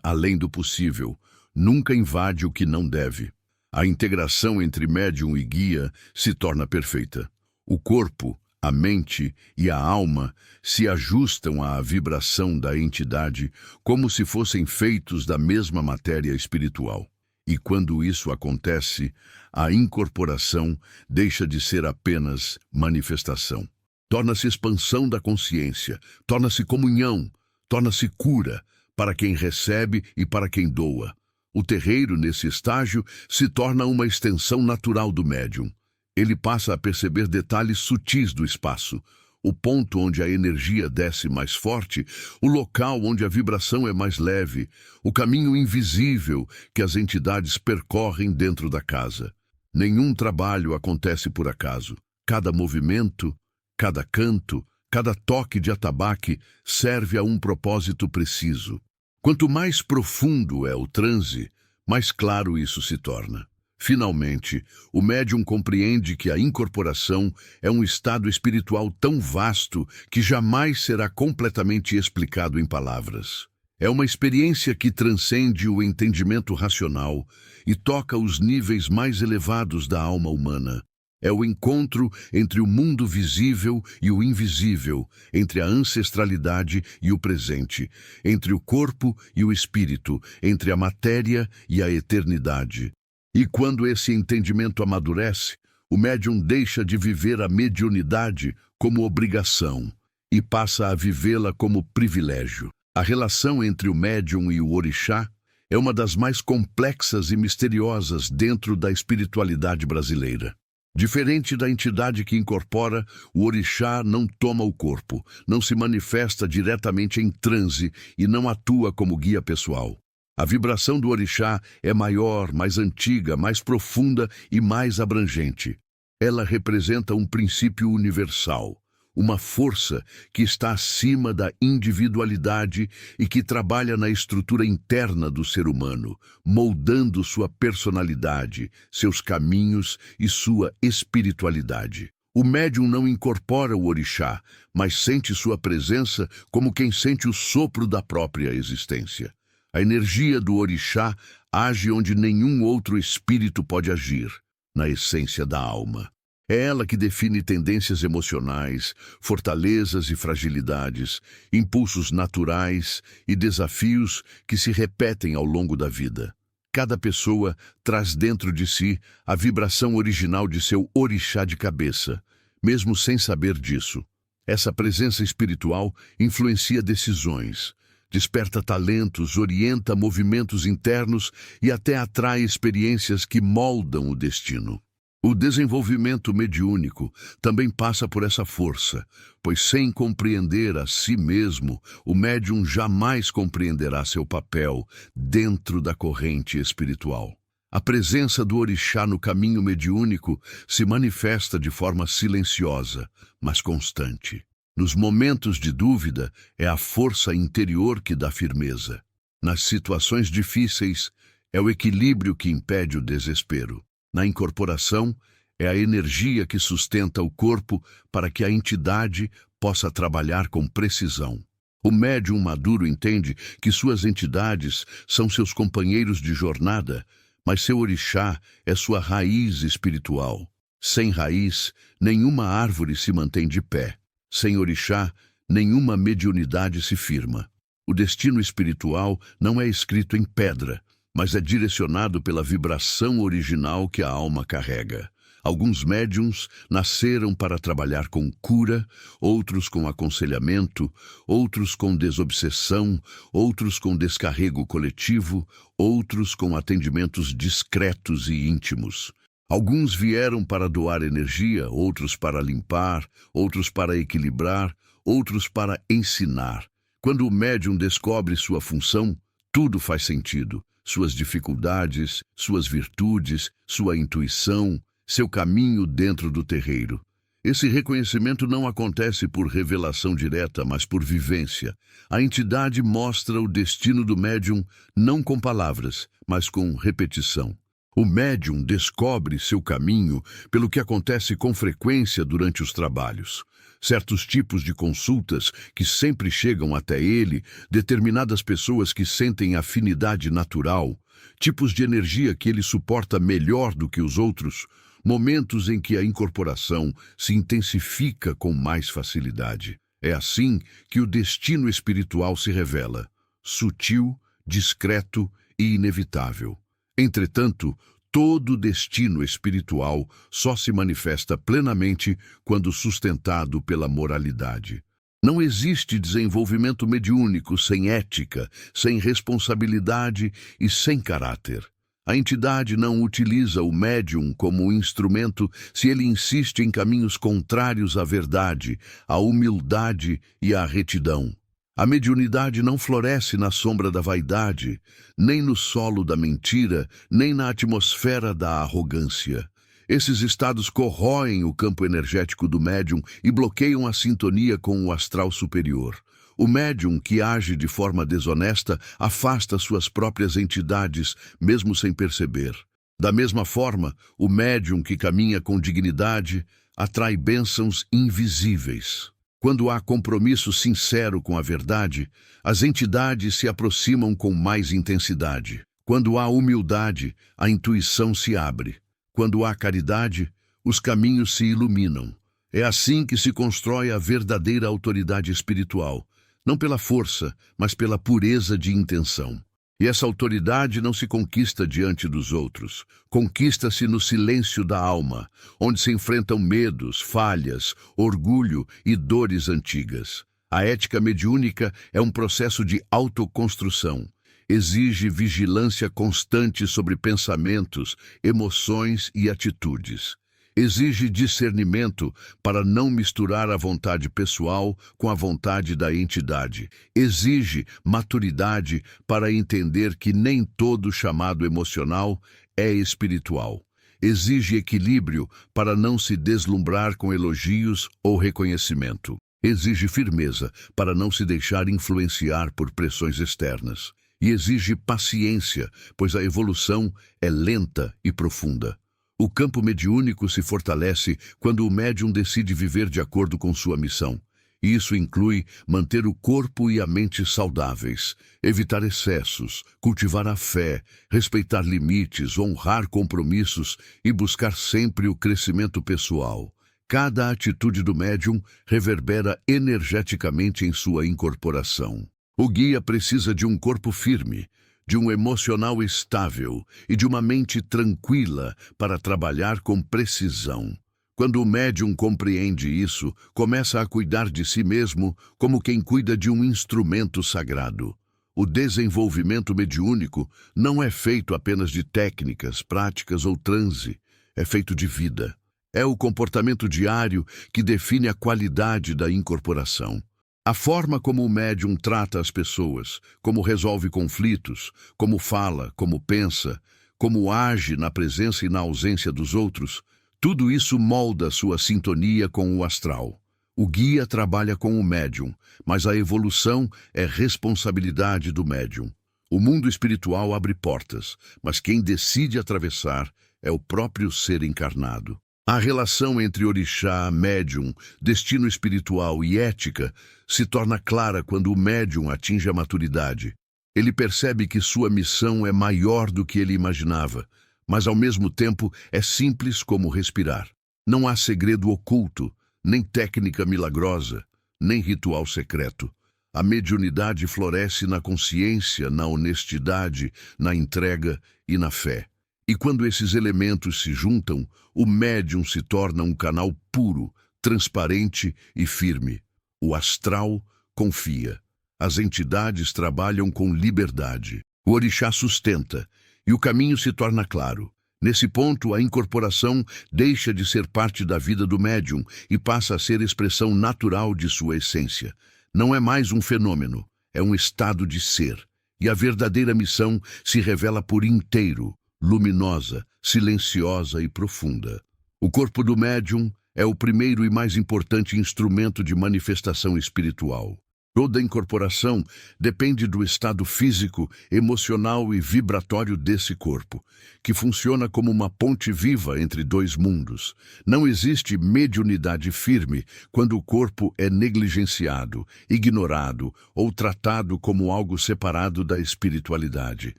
além do possível, nunca invade o que não deve. A integração entre médium e guia se torna perfeita. O corpo, a mente e a alma se ajustam à vibração da entidade como se fossem feitos da mesma matéria espiritual. E quando isso acontece, a incorporação deixa de ser apenas manifestação. Torna-se expansão da consciência, torna-se comunhão, torna-se cura para quem recebe e para quem doa. O terreiro, nesse estágio, se torna uma extensão natural do médium. Ele passa a perceber detalhes sutis do espaço, o ponto onde a energia desce mais forte, o local onde a vibração é mais leve, o caminho invisível que as entidades percorrem dentro da casa. Nenhum trabalho acontece por acaso. Cada movimento, cada canto, cada toque de atabaque serve a um propósito preciso. Quanto mais profundo é o transe, mais claro isso se torna. Finalmente, o médium compreende que a incorporação é um estado espiritual tão vasto que jamais será completamente explicado em palavras. É uma experiência que transcende o entendimento racional e toca os níveis mais elevados da alma humana. É o encontro entre o mundo visível e o invisível, entre a ancestralidade e o presente, entre o corpo e o espírito, entre a matéria e a eternidade. E quando esse entendimento amadurece, o médium deixa de viver a mediunidade como obrigação e passa a vivê-la como privilégio. A relação entre o médium e o orixá é uma das mais complexas e misteriosas dentro da espiritualidade brasileira. Diferente da entidade que incorpora, o orixá não toma o corpo, não se manifesta diretamente em transe e não atua como guia pessoal. A vibração do orixá é maior, mais antiga, mais profunda e mais abrangente. Ela representa um princípio universal, uma força que está acima da individualidade e que trabalha na estrutura interna do ser humano, moldando sua personalidade, seus caminhos e sua espiritualidade. O médium não incorpora o orixá, mas sente sua presença como quem sente o sopro da própria existência. A energia do orixá age onde nenhum outro espírito pode agir, na essência da alma. É ela que define tendências emocionais, fortalezas e fragilidades, impulsos naturais e desafios que se repetem ao longo da vida. Cada pessoa traz dentro de si a vibração original de seu orixá de cabeça, mesmo sem saber disso. Essa presença espiritual influencia decisões, desperta talentos, orienta movimentos internos e até atrai experiências que moldam o destino. O desenvolvimento mediúnico também passa por essa força, pois sem compreender a si mesmo, o médium jamais compreenderá seu papel dentro da corrente espiritual. A presença do orixá no caminho mediúnico se manifesta de forma silenciosa, mas constante. Nos momentos de dúvida, é a força interior que dá firmeza. Nas situações difíceis, é o equilíbrio que impede o desespero. Na incorporação, é a energia que sustenta o corpo para que a entidade possa trabalhar com precisão. O médium maduro entende que suas entidades são seus companheiros de jornada, mas seu orixá é sua raiz espiritual. Sem raiz, nenhuma árvore se mantém de pé. Sem orixá, nenhuma mediunidade se firma. O destino espiritual não é escrito em pedra, mas é direcionado pela vibração original que a alma carrega. Alguns médiuns nasceram para trabalhar com cura, outros com aconselhamento, outros com desobsessão, outros com descarrego coletivo, outros com atendimentos discretos e íntimos. Alguns vieram para doar energia, outros para limpar, outros para equilibrar, outros para ensinar. Quando o médium descobre sua função, tudo faz sentido. Suas dificuldades, suas virtudes, sua intuição, seu caminho dentro do terreiro. Esse reconhecimento não acontece por revelação direta, mas por vivência. A entidade mostra o destino do médium não com palavras, mas com repetição. O médium descobre seu caminho pelo que acontece com frequência durante os trabalhos. Certos tipos de consultas que sempre chegam até ele, determinadas pessoas que sentem afinidade natural, tipos de energia que ele suporta melhor do que os outros, momentos em que a incorporação se intensifica com mais facilidade. É assim que o destino espiritual se revela, sutil, discreto e inevitável. Entretanto, todo destino espiritual só se manifesta plenamente quando sustentado pela moralidade. Não existe desenvolvimento mediúnico sem ética, sem responsabilidade e sem caráter. A entidade não utiliza o médium como um instrumento se ele insiste em caminhos contrários à verdade, à humildade e à retidão. A mediunidade não floresce na sombra da vaidade, nem no solo da mentira, nem na atmosfera da arrogância. Esses estados corroem o campo energético do médium e bloqueiam a sintonia com o astral superior. O médium que age de forma desonesta afasta suas próprias entidades, mesmo sem perceber. Da mesma forma, o médium que caminha com dignidade atrai bênçãos invisíveis. Quando há compromisso sincero com a verdade, as entidades se aproximam com mais intensidade. Quando há humildade, a intuição se abre. Quando há caridade, os caminhos se iluminam. É assim que se constrói a verdadeira autoridade espiritual, não pela força, mas pela pureza de intenção. E essa autoridade não se conquista diante dos outros, conquista-se no silêncio da alma, onde se enfrentam medos, falhas, orgulho e dores antigas. A ética mediúnica é um processo de autoconstrução. Exige vigilância constante sobre pensamentos, emoções e atitudes. Exige discernimento para não misturar a vontade pessoal com a vontade da entidade. Exige maturidade para entender que nem todo chamado emocional é espiritual. Exige equilíbrio para não se deslumbrar com elogios ou reconhecimento. Exige firmeza para não se deixar influenciar por pressões externas. E exige paciência, pois a evolução é lenta e profunda. O campo mediúnico se fortalece quando o médium decide viver de acordo com sua missão. E isso inclui manter o corpo e a mente saudáveis, evitar excessos, cultivar a fé, respeitar limites, honrar compromissos e buscar sempre o crescimento pessoal. Cada atitude do médium reverbera energeticamente em sua incorporação. O guia precisa de um corpo firme, de um emocional estável e de uma mente tranquila para trabalhar com precisão. Quando o médium compreende isso, começa a cuidar de si mesmo como quem cuida de um instrumento sagrado. O desenvolvimento mediúnico não é feito apenas de técnicas, práticas ou transe, é feito de vida. É o comportamento diário que define a qualidade da incorporação. A forma como o médium trata as pessoas, como resolve conflitos, como fala, como pensa, como age na presença e na ausência dos outros, tudo isso molda sua sintonia com o astral. O guia trabalha com o médium, mas a evolução é responsabilidade do médium. O mundo espiritual abre portas, mas quem decide atravessar é o próprio ser encarnado. A relação entre orixá, médium, destino espiritual e ética se torna clara quando o médium atinge a maturidade. Ele percebe que sua missão é maior do que ele imaginava, mas ao mesmo tempo é simples como respirar. Não há segredo oculto, nem técnica milagrosa, nem ritual secreto. A mediunidade floresce na consciência, na honestidade, na entrega e na fé. E quando esses elementos se juntam, o médium se torna um canal puro, transparente e firme. O astral confia. As entidades trabalham com liberdade. O orixá sustenta, e o caminho se torna claro. Nesse ponto, a incorporação deixa de ser parte da vida do médium e passa a ser expressão natural de sua essência. Não é mais um fenômeno, é um estado de ser. E a verdadeira missão se revela por inteiro, luminosa, silenciosa e profunda. O corpo do médium é o primeiro e mais importante instrumento de manifestação espiritual. Toda incorporação depende do estado físico, emocional e vibratório desse corpo, que funciona como uma ponte viva entre dois mundos. Não existe mediunidade firme quando o corpo é negligenciado, ignorado ou tratado como algo separado da espiritualidade.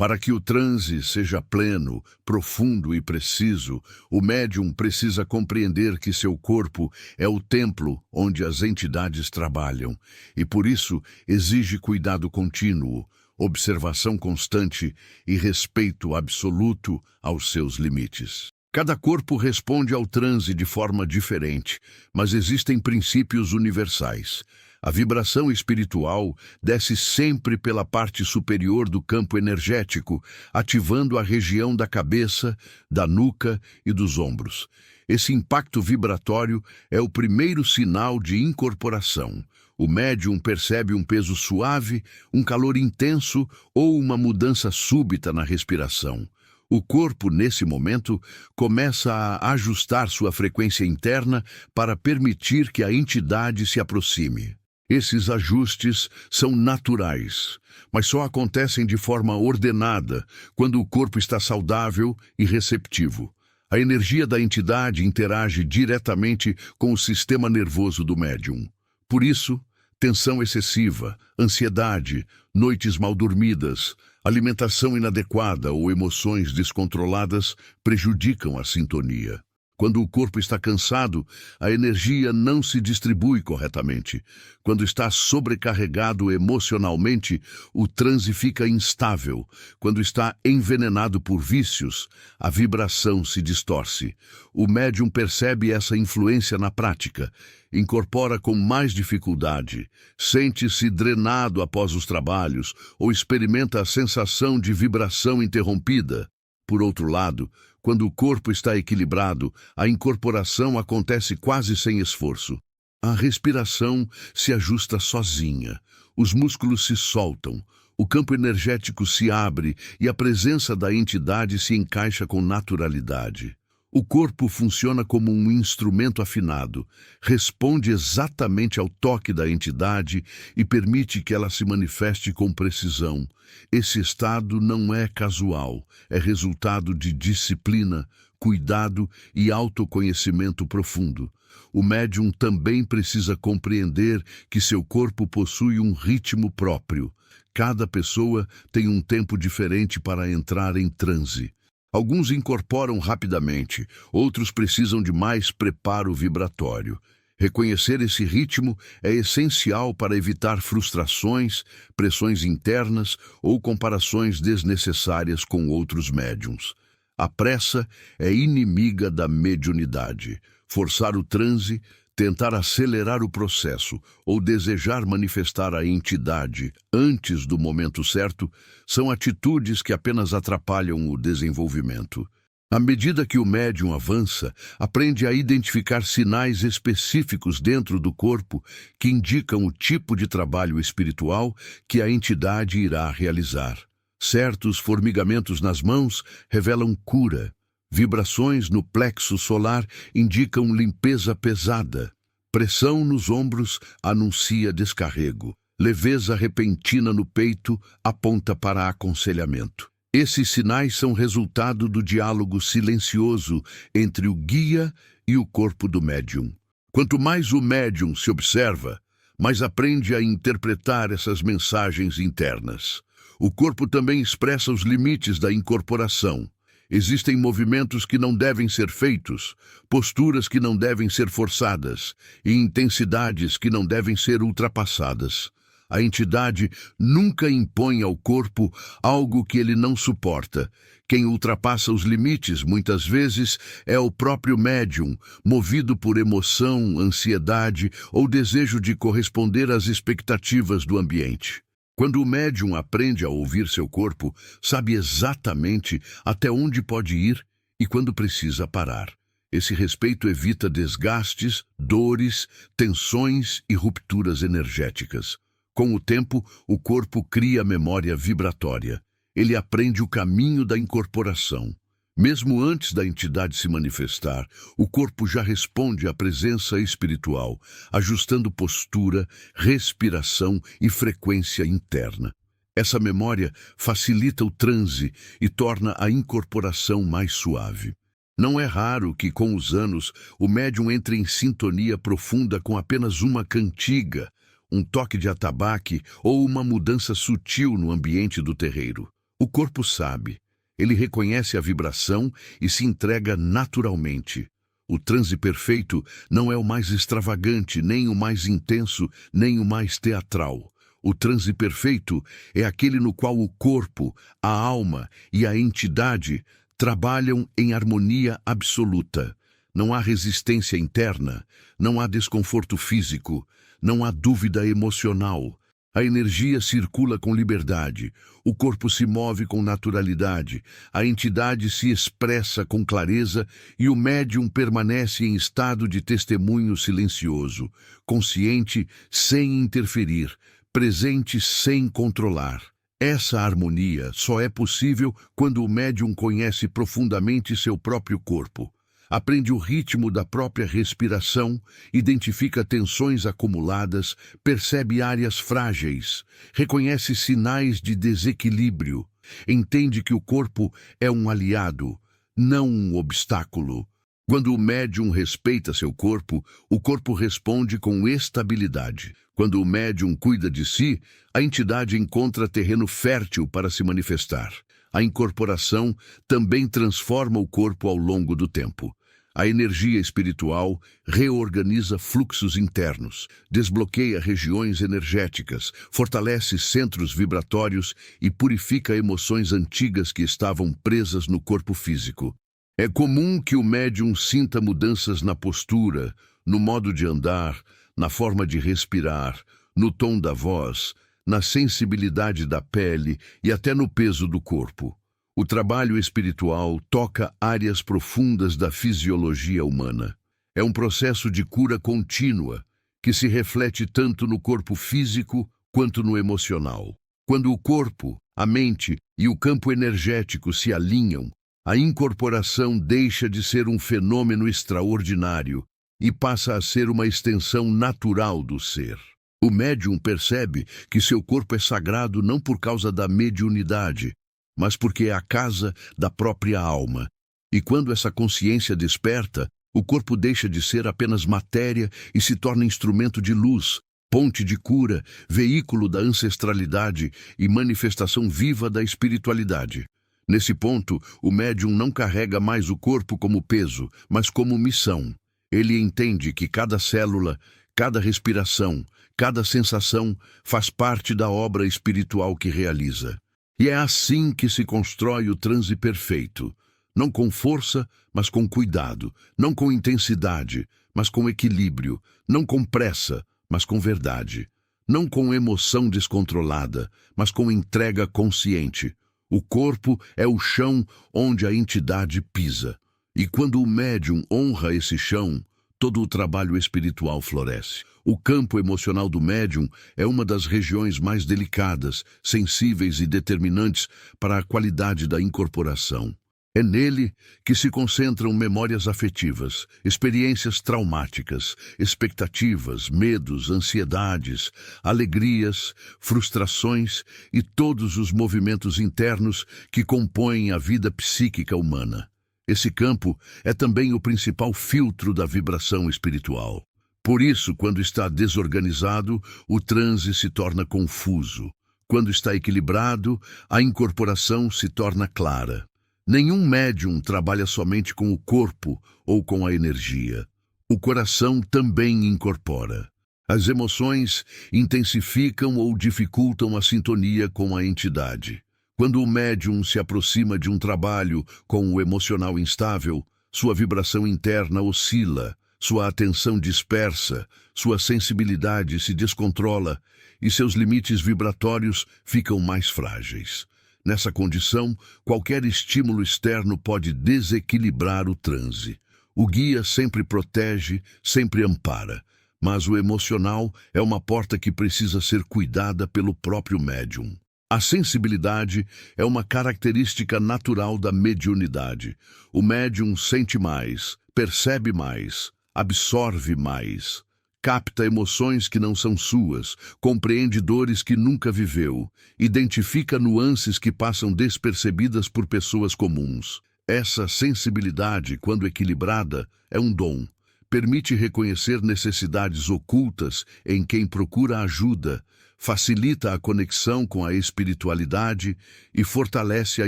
Para que o transe seja pleno, profundo e preciso, o médium precisa compreender que seu corpo é o templo onde as entidades trabalham e, por isso, exige cuidado contínuo, observação constante e respeito absoluto aos seus limites. Cada corpo responde ao transe de forma diferente, mas existem princípios universais. A vibração espiritual desce sempre pela parte superior do campo energético, ativando a região da cabeça, da nuca e dos ombros. Esse impacto vibratório é o primeiro sinal de incorporação. O médium percebe um peso suave, um calor intenso ou uma mudança súbita na respiração. O corpo, nesse momento, começa a ajustar sua frequência interna para permitir que a entidade se aproxime. Esses ajustes são naturais, mas só acontecem de forma ordenada quando o corpo está saudável e receptivo. A energia da entidade interage diretamente com o sistema nervoso do médium. Por isso, tensão excessiva, ansiedade, noites mal dormidas, alimentação inadequada ou emoções descontroladas prejudicam a sintonia. Quando o corpo está cansado, a energia não se distribui corretamente. Quando está sobrecarregado emocionalmente, o transe fica instável. Quando está envenenado por vícios, a vibração se distorce. O médium percebe essa influência na prática, incorpora com mais dificuldade, sente-se drenado após os trabalhos ou experimenta a sensação de vibração interrompida. Por outro lado, quando o corpo está equilibrado, a incorporação acontece quase sem esforço. A respiração se ajusta sozinha, os músculos se soltam, o campo energético se abre e a presença da entidade se encaixa com naturalidade. O corpo funciona como um instrumento afinado, responde exatamente ao toque da entidade e permite que ela se manifeste com precisão. Esse estado não é casual, é resultado de disciplina, cuidado e autoconhecimento profundo. O médium também precisa compreender que seu corpo possui um ritmo próprio. Cada pessoa tem um tempo diferente para entrar em transe. Alguns incorporam rapidamente, outros precisam de mais preparo vibratório. Reconhecer esse ritmo é essencial para evitar frustrações, pressões internas ou comparações desnecessárias com outros médiums. A pressa é inimiga da mediunidade. Forçar o transe, tentar acelerar o processo ou desejar manifestar a entidade antes do momento certo são atitudes que apenas atrapalham o desenvolvimento. À medida que o médium avança, aprende a identificar sinais específicos dentro do corpo que indicam o tipo de trabalho espiritual que a entidade irá realizar. Certos formigamentos nas mãos revelam cura. Vibrações no plexo solar indicam limpeza pesada. Pressão nos ombros anuncia descarrego. Leveza repentina no peito aponta para aconselhamento. Esses sinais são resultado do diálogo silencioso entre o guia e o corpo do médium. Quanto mais o médium se observa, mais aprende a interpretar essas mensagens internas. O corpo também expressa os limites da incorporação. Existem movimentos que não devem ser feitos, posturas que não devem ser forçadas e intensidades que não devem ser ultrapassadas. A entidade nunca impõe ao corpo algo que ele não suporta. Quem ultrapassa os limites, muitas vezes, é o próprio médium, movido por emoção, ansiedade ou desejo de corresponder às expectativas do ambiente. Quando o médium aprende a ouvir seu corpo, sabe exatamente até onde pode ir e quando precisa parar. Esse respeito evita desgastes, dores, tensões e rupturas energéticas. Com o tempo, o corpo cria memória vibratória. Ele aprende o caminho da incorporação. Mesmo antes da entidade se manifestar, o corpo já responde à presença espiritual, ajustando postura, respiração e frequência interna. Essa memória facilita o transe e torna a incorporação mais suave. Não é raro que, com os anos, o médium entre em sintonia profunda com apenas uma cantiga, um toque de atabaque ou uma mudança sutil no ambiente do terreiro. O corpo sabe. Ele reconhece a vibração e se entrega naturalmente. O transe perfeito não é o mais extravagante, nem o mais intenso, nem o mais teatral. O transe perfeito é aquele no qual o corpo, a alma e a entidade trabalham em harmonia absoluta. Não há resistência interna, não há desconforto físico, não há dúvida emocional. A energia circula com liberdade, o corpo se move com naturalidade, a entidade se expressa com clareza e o médium permanece em estado de testemunho silencioso, consciente sem interferir, presente sem controlar. Essa harmonia só é possível quando o médium conhece profundamente seu próprio corpo. Aprende o ritmo da própria respiração, identifica tensões acumuladas, percebe áreas frágeis, reconhece sinais de desequilíbrio, entende que o corpo é um aliado, não um obstáculo. Quando o médium respeita seu corpo, o corpo responde com estabilidade. Quando o médium cuida de si, a entidade encontra terreno fértil para se manifestar. A incorporação também transforma o corpo ao longo do tempo. A energia espiritual reorganiza fluxos internos, desbloqueia regiões energéticas, fortalece centros vibratórios e purifica emoções antigas que estavam presas no corpo físico. É comum que o médium sinta mudanças na postura, no modo de andar, na forma de respirar, no tom da voz, na sensibilidade da pele e até no peso do corpo. O trabalho espiritual toca áreas profundas da fisiologia humana. É um processo de cura contínua, que se reflete tanto no corpo físico quanto no emocional. Quando o corpo, a mente e o campo energético se alinham, A incorporação deixa de ser um fenômeno extraordinário e passa a ser uma extensão natural do ser. O médium percebe que seu corpo é sagrado não por causa da mediunidade, mas porque é a casa da própria alma. E quando essa consciência desperta, o corpo deixa de ser apenas matéria e se torna instrumento de luz, ponte de cura, veículo da ancestralidade e manifestação viva da espiritualidade. Nesse ponto, o médium não carrega mais o corpo como peso, mas como missão. Ele entende que cada célula, cada respiração, cada sensação faz parte da obra espiritual que realiza. E é assim que se constrói o transe perfeito. Não com força, mas com cuidado. Não com intensidade, mas com equilíbrio. Não com pressa, mas com verdade. Não com emoção descontrolada, mas com entrega consciente. O corpo é o chão onde a entidade pisa. E quando o médium honra esse chão, todo o trabalho espiritual floresce. O campo emocional do médium é uma das regiões mais delicadas, sensíveis e determinantes para a qualidade da incorporação. É nele que se concentram memórias afetivas, experiências traumáticas, expectativas, medos, ansiedades, alegrias, frustrações e todos os movimentos internos que compõem a vida psíquica humana. Esse campo é também o principal filtro da vibração espiritual. Por isso, quando está desorganizado, o transe se torna confuso. Quando está equilibrado, a incorporação se torna clara. Nenhum médium trabalha somente com o corpo ou com a energia. O coração também incorpora. As emoções intensificam ou dificultam a sintonia com a entidade. Quando o médium se aproxima de um trabalho com o emocional instável, sua vibração interna oscila, sua atenção dispersa, sua sensibilidade se descontrola e seus limites vibratórios ficam mais frágeis. Nessa condição, qualquer estímulo externo pode desequilibrar o transe. O guia sempre protege, sempre ampara, mas o emocional é uma porta que precisa ser cuidada pelo próprio médium. A sensibilidade é uma característica natural da mediunidade. O médium sente mais, percebe mais, absorve mais. Capta emoções que não são suas, compreende dores que nunca viveu, identifica nuances que passam despercebidas por pessoas comuns. Essa sensibilidade, quando equilibrada, é um dom. Permite reconhecer necessidades ocultas em quem procura ajuda, facilita a conexão com a espiritualidade e fortalece a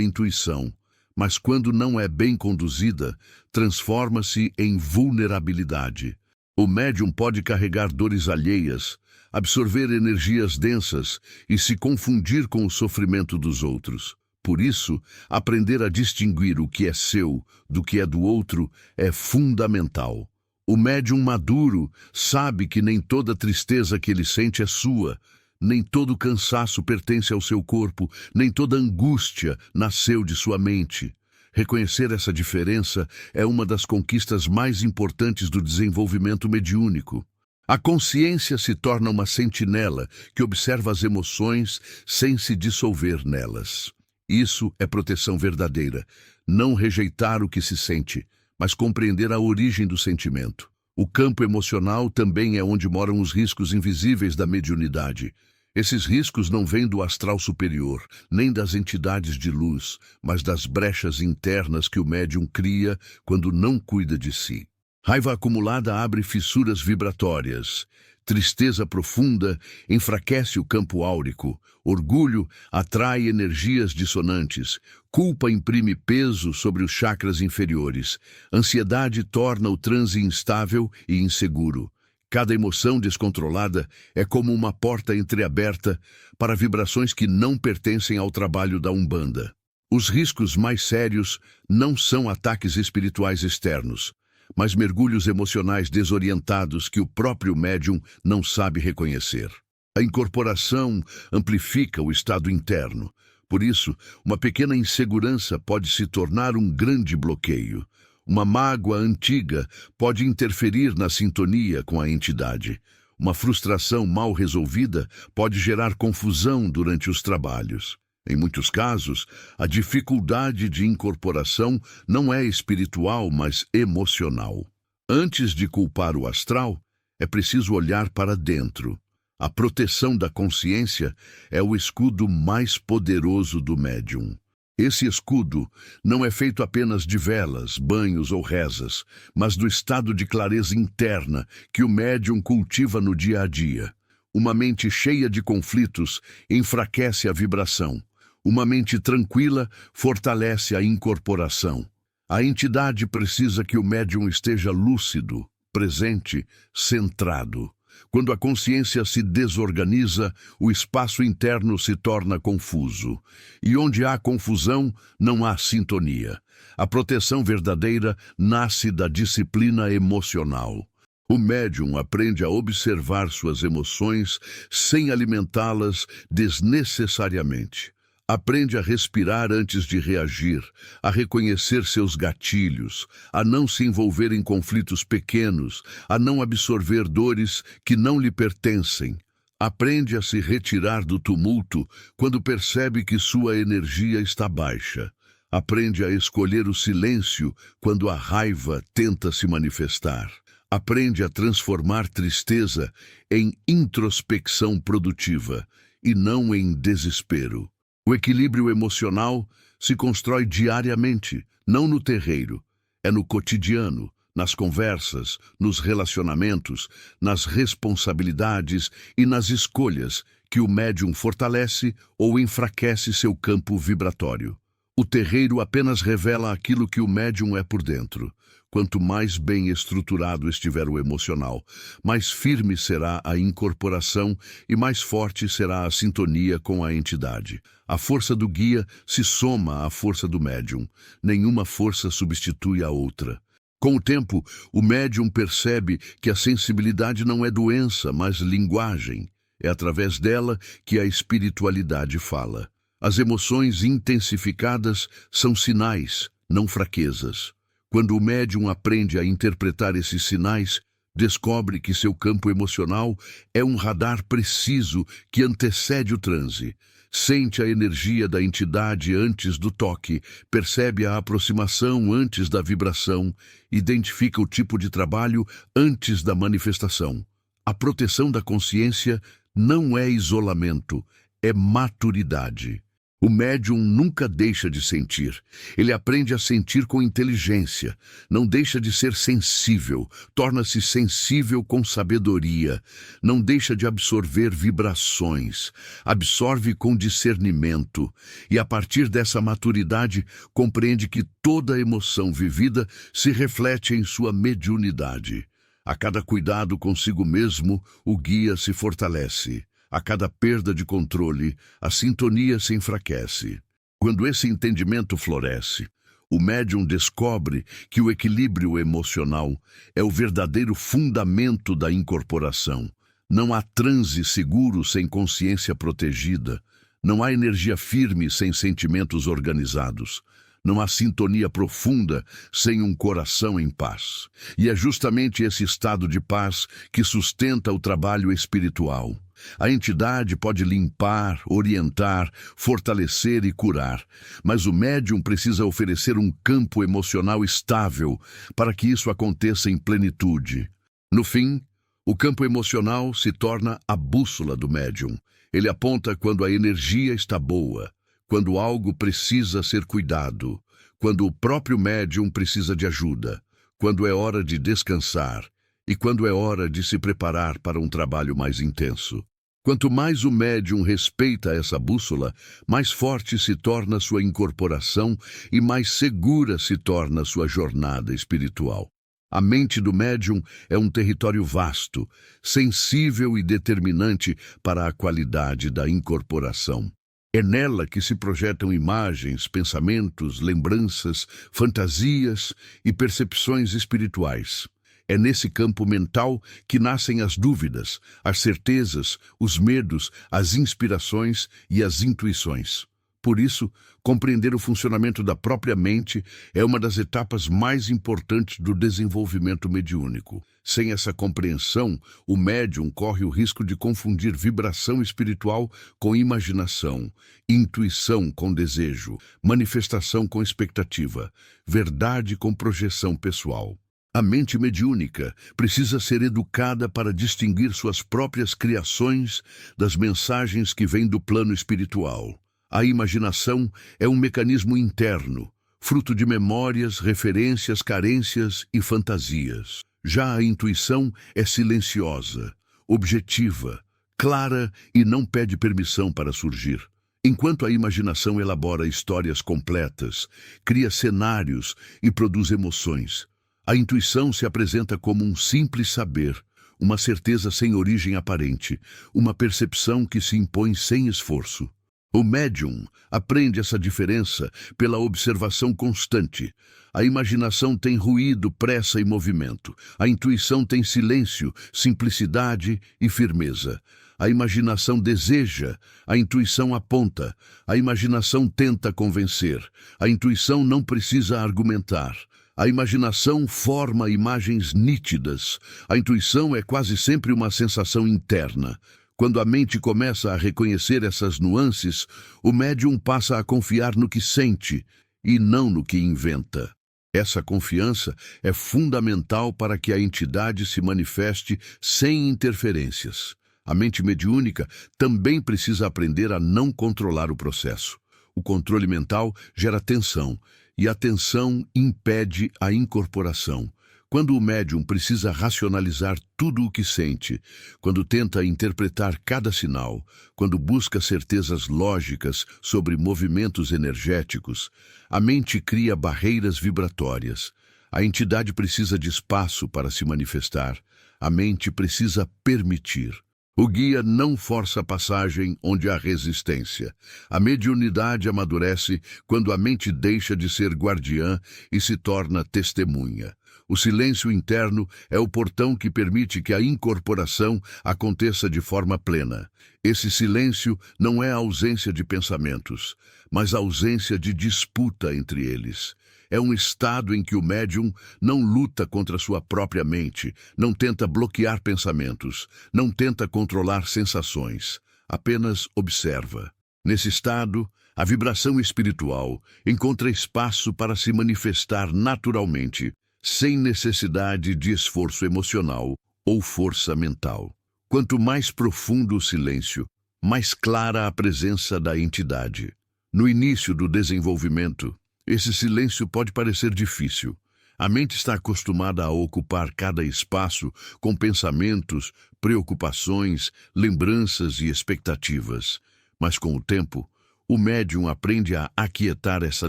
intuição. Mas quando não é bem conduzida, transforma-se em vulnerabilidade. O médium pode carregar dores alheias, absorver energias densas e se confundir com o sofrimento dos outros. Por isso, aprender a distinguir o que é seu do que é do outro é fundamental. O médium maduro sabe que nem toda tristeza que ele sente é sua, nem todo cansaço pertence ao seu corpo, nem toda angústia nasceu de sua mente. Reconhecer essa diferença é uma das conquistas mais importantes do desenvolvimento mediúnico. A consciência se torna uma sentinela que observa as emoções sem se dissolver nelas. Isso é proteção verdadeira. Não rejeitar o que se sente, mas compreender a origem do sentimento. O campo emocional também é onde moram os riscos invisíveis da mediunidade. Esses riscos não vêm do astral superior, nem das entidades de luz, mas das brechas internas que o médium cria quando não cuida de si. Raiva acumulada abre fissuras vibratórias. Tristeza profunda enfraquece o campo áurico. Orgulho atrai energias dissonantes. Culpa imprime peso sobre os chakras inferiores. Ansiedade torna o transe instável e inseguro. Cada emoção descontrolada é como uma porta entreaberta para vibrações que não pertencem ao trabalho da Umbanda. Os riscos mais sérios não são ataques espirituais externos, mas mergulhos emocionais desorientados que o próprio médium não sabe reconhecer. A incorporação amplifica o estado interno. Por isso, uma pequena insegurança pode se tornar um grande bloqueio. Uma mágoa antiga pode interferir na sintonia com a entidade. Uma frustração mal resolvida pode gerar confusão durante os trabalhos. Em muitos casos, a dificuldade de incorporação não é espiritual, mas emocional. Antes de culpar o astral, é preciso olhar para dentro. A proteção da consciência é o escudo mais poderoso do médium. Esse escudo não é feito apenas de velas, banhos ou rezas, mas do estado de clareza interna que o médium cultiva no dia a dia. Uma mente cheia de conflitos enfraquece a vibração. Uma mente tranquila fortalece a incorporação. A entidade precisa que o médium esteja lúcido, presente, centrado. Quando a consciência se desorganiza, o espaço interno se torna confuso. E onde há confusão, não há sintonia. A proteção verdadeira nasce da disciplina emocional. O médium aprende a observar suas emoções sem alimentá-las desnecessariamente. Aprende a respirar antes de reagir, a reconhecer seus gatilhos, a não se envolver em conflitos pequenos, a não absorver dores que não lhe pertencem. Aprende a se retirar do tumulto quando percebe que sua energia está baixa. Aprende a escolher o silêncio quando a raiva tenta se manifestar. Aprende a transformar tristeza em introspecção produtiva e não em desespero. O equilíbrio emocional se constrói diariamente, não no terreiro. É no cotidiano, nas conversas, nos relacionamentos, nas responsabilidades e nas escolhas que o médium fortalece ou enfraquece seu campo vibratório. O terreiro apenas revela aquilo que o médium é por dentro. Quanto mais bem estruturado estiver o emocional, mais firme será a incorporação e mais forte será a sintonia com a entidade. A força do guia se soma à força do médium. Nenhuma força substitui a outra. Com o tempo, o médium percebe que a sensibilidade não é doença, mas linguagem. É através dela que a espiritualidade fala. As emoções intensificadas são sinais, não fraquezas. Quando o médium aprende a interpretar esses sinais, descobre que seu campo emocional é um radar preciso que antecede o transe. Sente a energia da entidade antes do toque, percebe a aproximação antes da vibração, identifica o tipo de trabalho antes da manifestação. A proteção da consciência não é isolamento, é maturidade. O médium nunca deixa de sentir. Ele aprende a sentir com inteligência. Não deixa de ser sensível. Torna-se sensível com sabedoria. Não deixa de absorver vibrações. Absorve com discernimento. E a partir dessa maturidade, compreende que toda emoção vivida se reflete em sua mediunidade. A cada cuidado consigo mesmo, o guia se fortalece. A cada perda de controle, a sintonia se enfraquece. Quando esse entendimento floresce, o médium descobre que o equilíbrio emocional é o verdadeiro fundamento da incorporação. Não há transe seguro sem consciência protegida. Não há energia firme sem sentimentos organizados. Não há sintonia profunda sem um coração em paz. E é justamente esse estado de paz que sustenta o trabalho espiritual. A entidade pode limpar, orientar, fortalecer e curar, mas o médium precisa oferecer um campo emocional estável para que isso aconteça em plenitude. No fim, o campo emocional se torna a bússola do médium. Ele aponta quando a energia está boa, quando algo precisa ser cuidado, quando o próprio médium precisa de ajuda, quando é hora de descansar e quando é hora de se preparar para um trabalho mais intenso. Quanto mais o médium respeita essa bússola, mais forte se torna sua incorporação e mais segura se torna sua jornada espiritual. A mente do médium é um território vasto, sensível e determinante para a qualidade da incorporação. É nela que se projetam imagens, pensamentos, lembranças, fantasias e percepções espirituais. É nesse campo mental que nascem as dúvidas, as certezas, os medos, as inspirações e as intuições. Por isso, compreender o funcionamento da própria mente é uma das etapas mais importantes do desenvolvimento mediúnico. Sem essa compreensão, o médium corre o risco de confundir vibração espiritual com imaginação, intuição com desejo, manifestação com expectativa, verdade com projeção pessoal. A mente mediúnica precisa ser educada para distinguir suas próprias criações das mensagens que vêm do plano espiritual. A imaginação é um mecanismo interno, fruto de memórias, referências, carências e fantasias. Já a intuição é silenciosa, objetiva, clara e não pede permissão para surgir. Enquanto a imaginação elabora histórias completas, cria cenários e produz emoções, a intuição se apresenta como um simples saber, uma certeza sem origem aparente, uma percepção que se impõe sem esforço. O médium aprende essa diferença pela observação constante. A imaginação tem ruído, pressa e movimento. A intuição tem silêncio, simplicidade e firmeza. A imaginação deseja, a intuição aponta. A imaginação tenta convencer. A intuição não precisa argumentar. A imaginação forma imagens nítidas. A intuição é quase sempre uma sensação interna. Quando a mente começa a reconhecer essas nuances, o médium passa a confiar no que sente e não no que inventa. Essa confiança é fundamental para que a entidade se manifeste sem interferências. A mente mediúnica também precisa aprender a não controlar o processo. O controle mental gera tensão, e a tensão impede a incorporação. Quando o médium precisa racionalizar tudo o que sente, quando tenta interpretar cada sinal, quando busca certezas lógicas sobre movimentos energéticos, a mente cria barreiras vibratórias. A entidade precisa de espaço para se manifestar. A mente precisa permitir. O guia não força a passagem onde há resistência. A mediunidade amadurece quando a mente deixa de ser guardiã e se torna testemunha. O silêncio interno é o portão que permite que a incorporação aconteça de forma plena. Esse silêncio não é a ausência de pensamentos, mas a ausência de disputa entre eles. É um estado em que o médium não luta contra sua própria mente, não tenta bloquear pensamentos, não tenta controlar sensações, apenas observa. Nesse estado, a vibração espiritual encontra espaço para se manifestar naturalmente, sem necessidade de esforço emocional ou força mental. Quanto mais profundo o silêncio, mais clara a presença da entidade. No início do desenvolvimento, esse silêncio pode parecer difícil. A mente está acostumada a ocupar cada espaço com pensamentos, preocupações, lembranças e expectativas. Mas com o tempo, o médium aprende a aquietar essa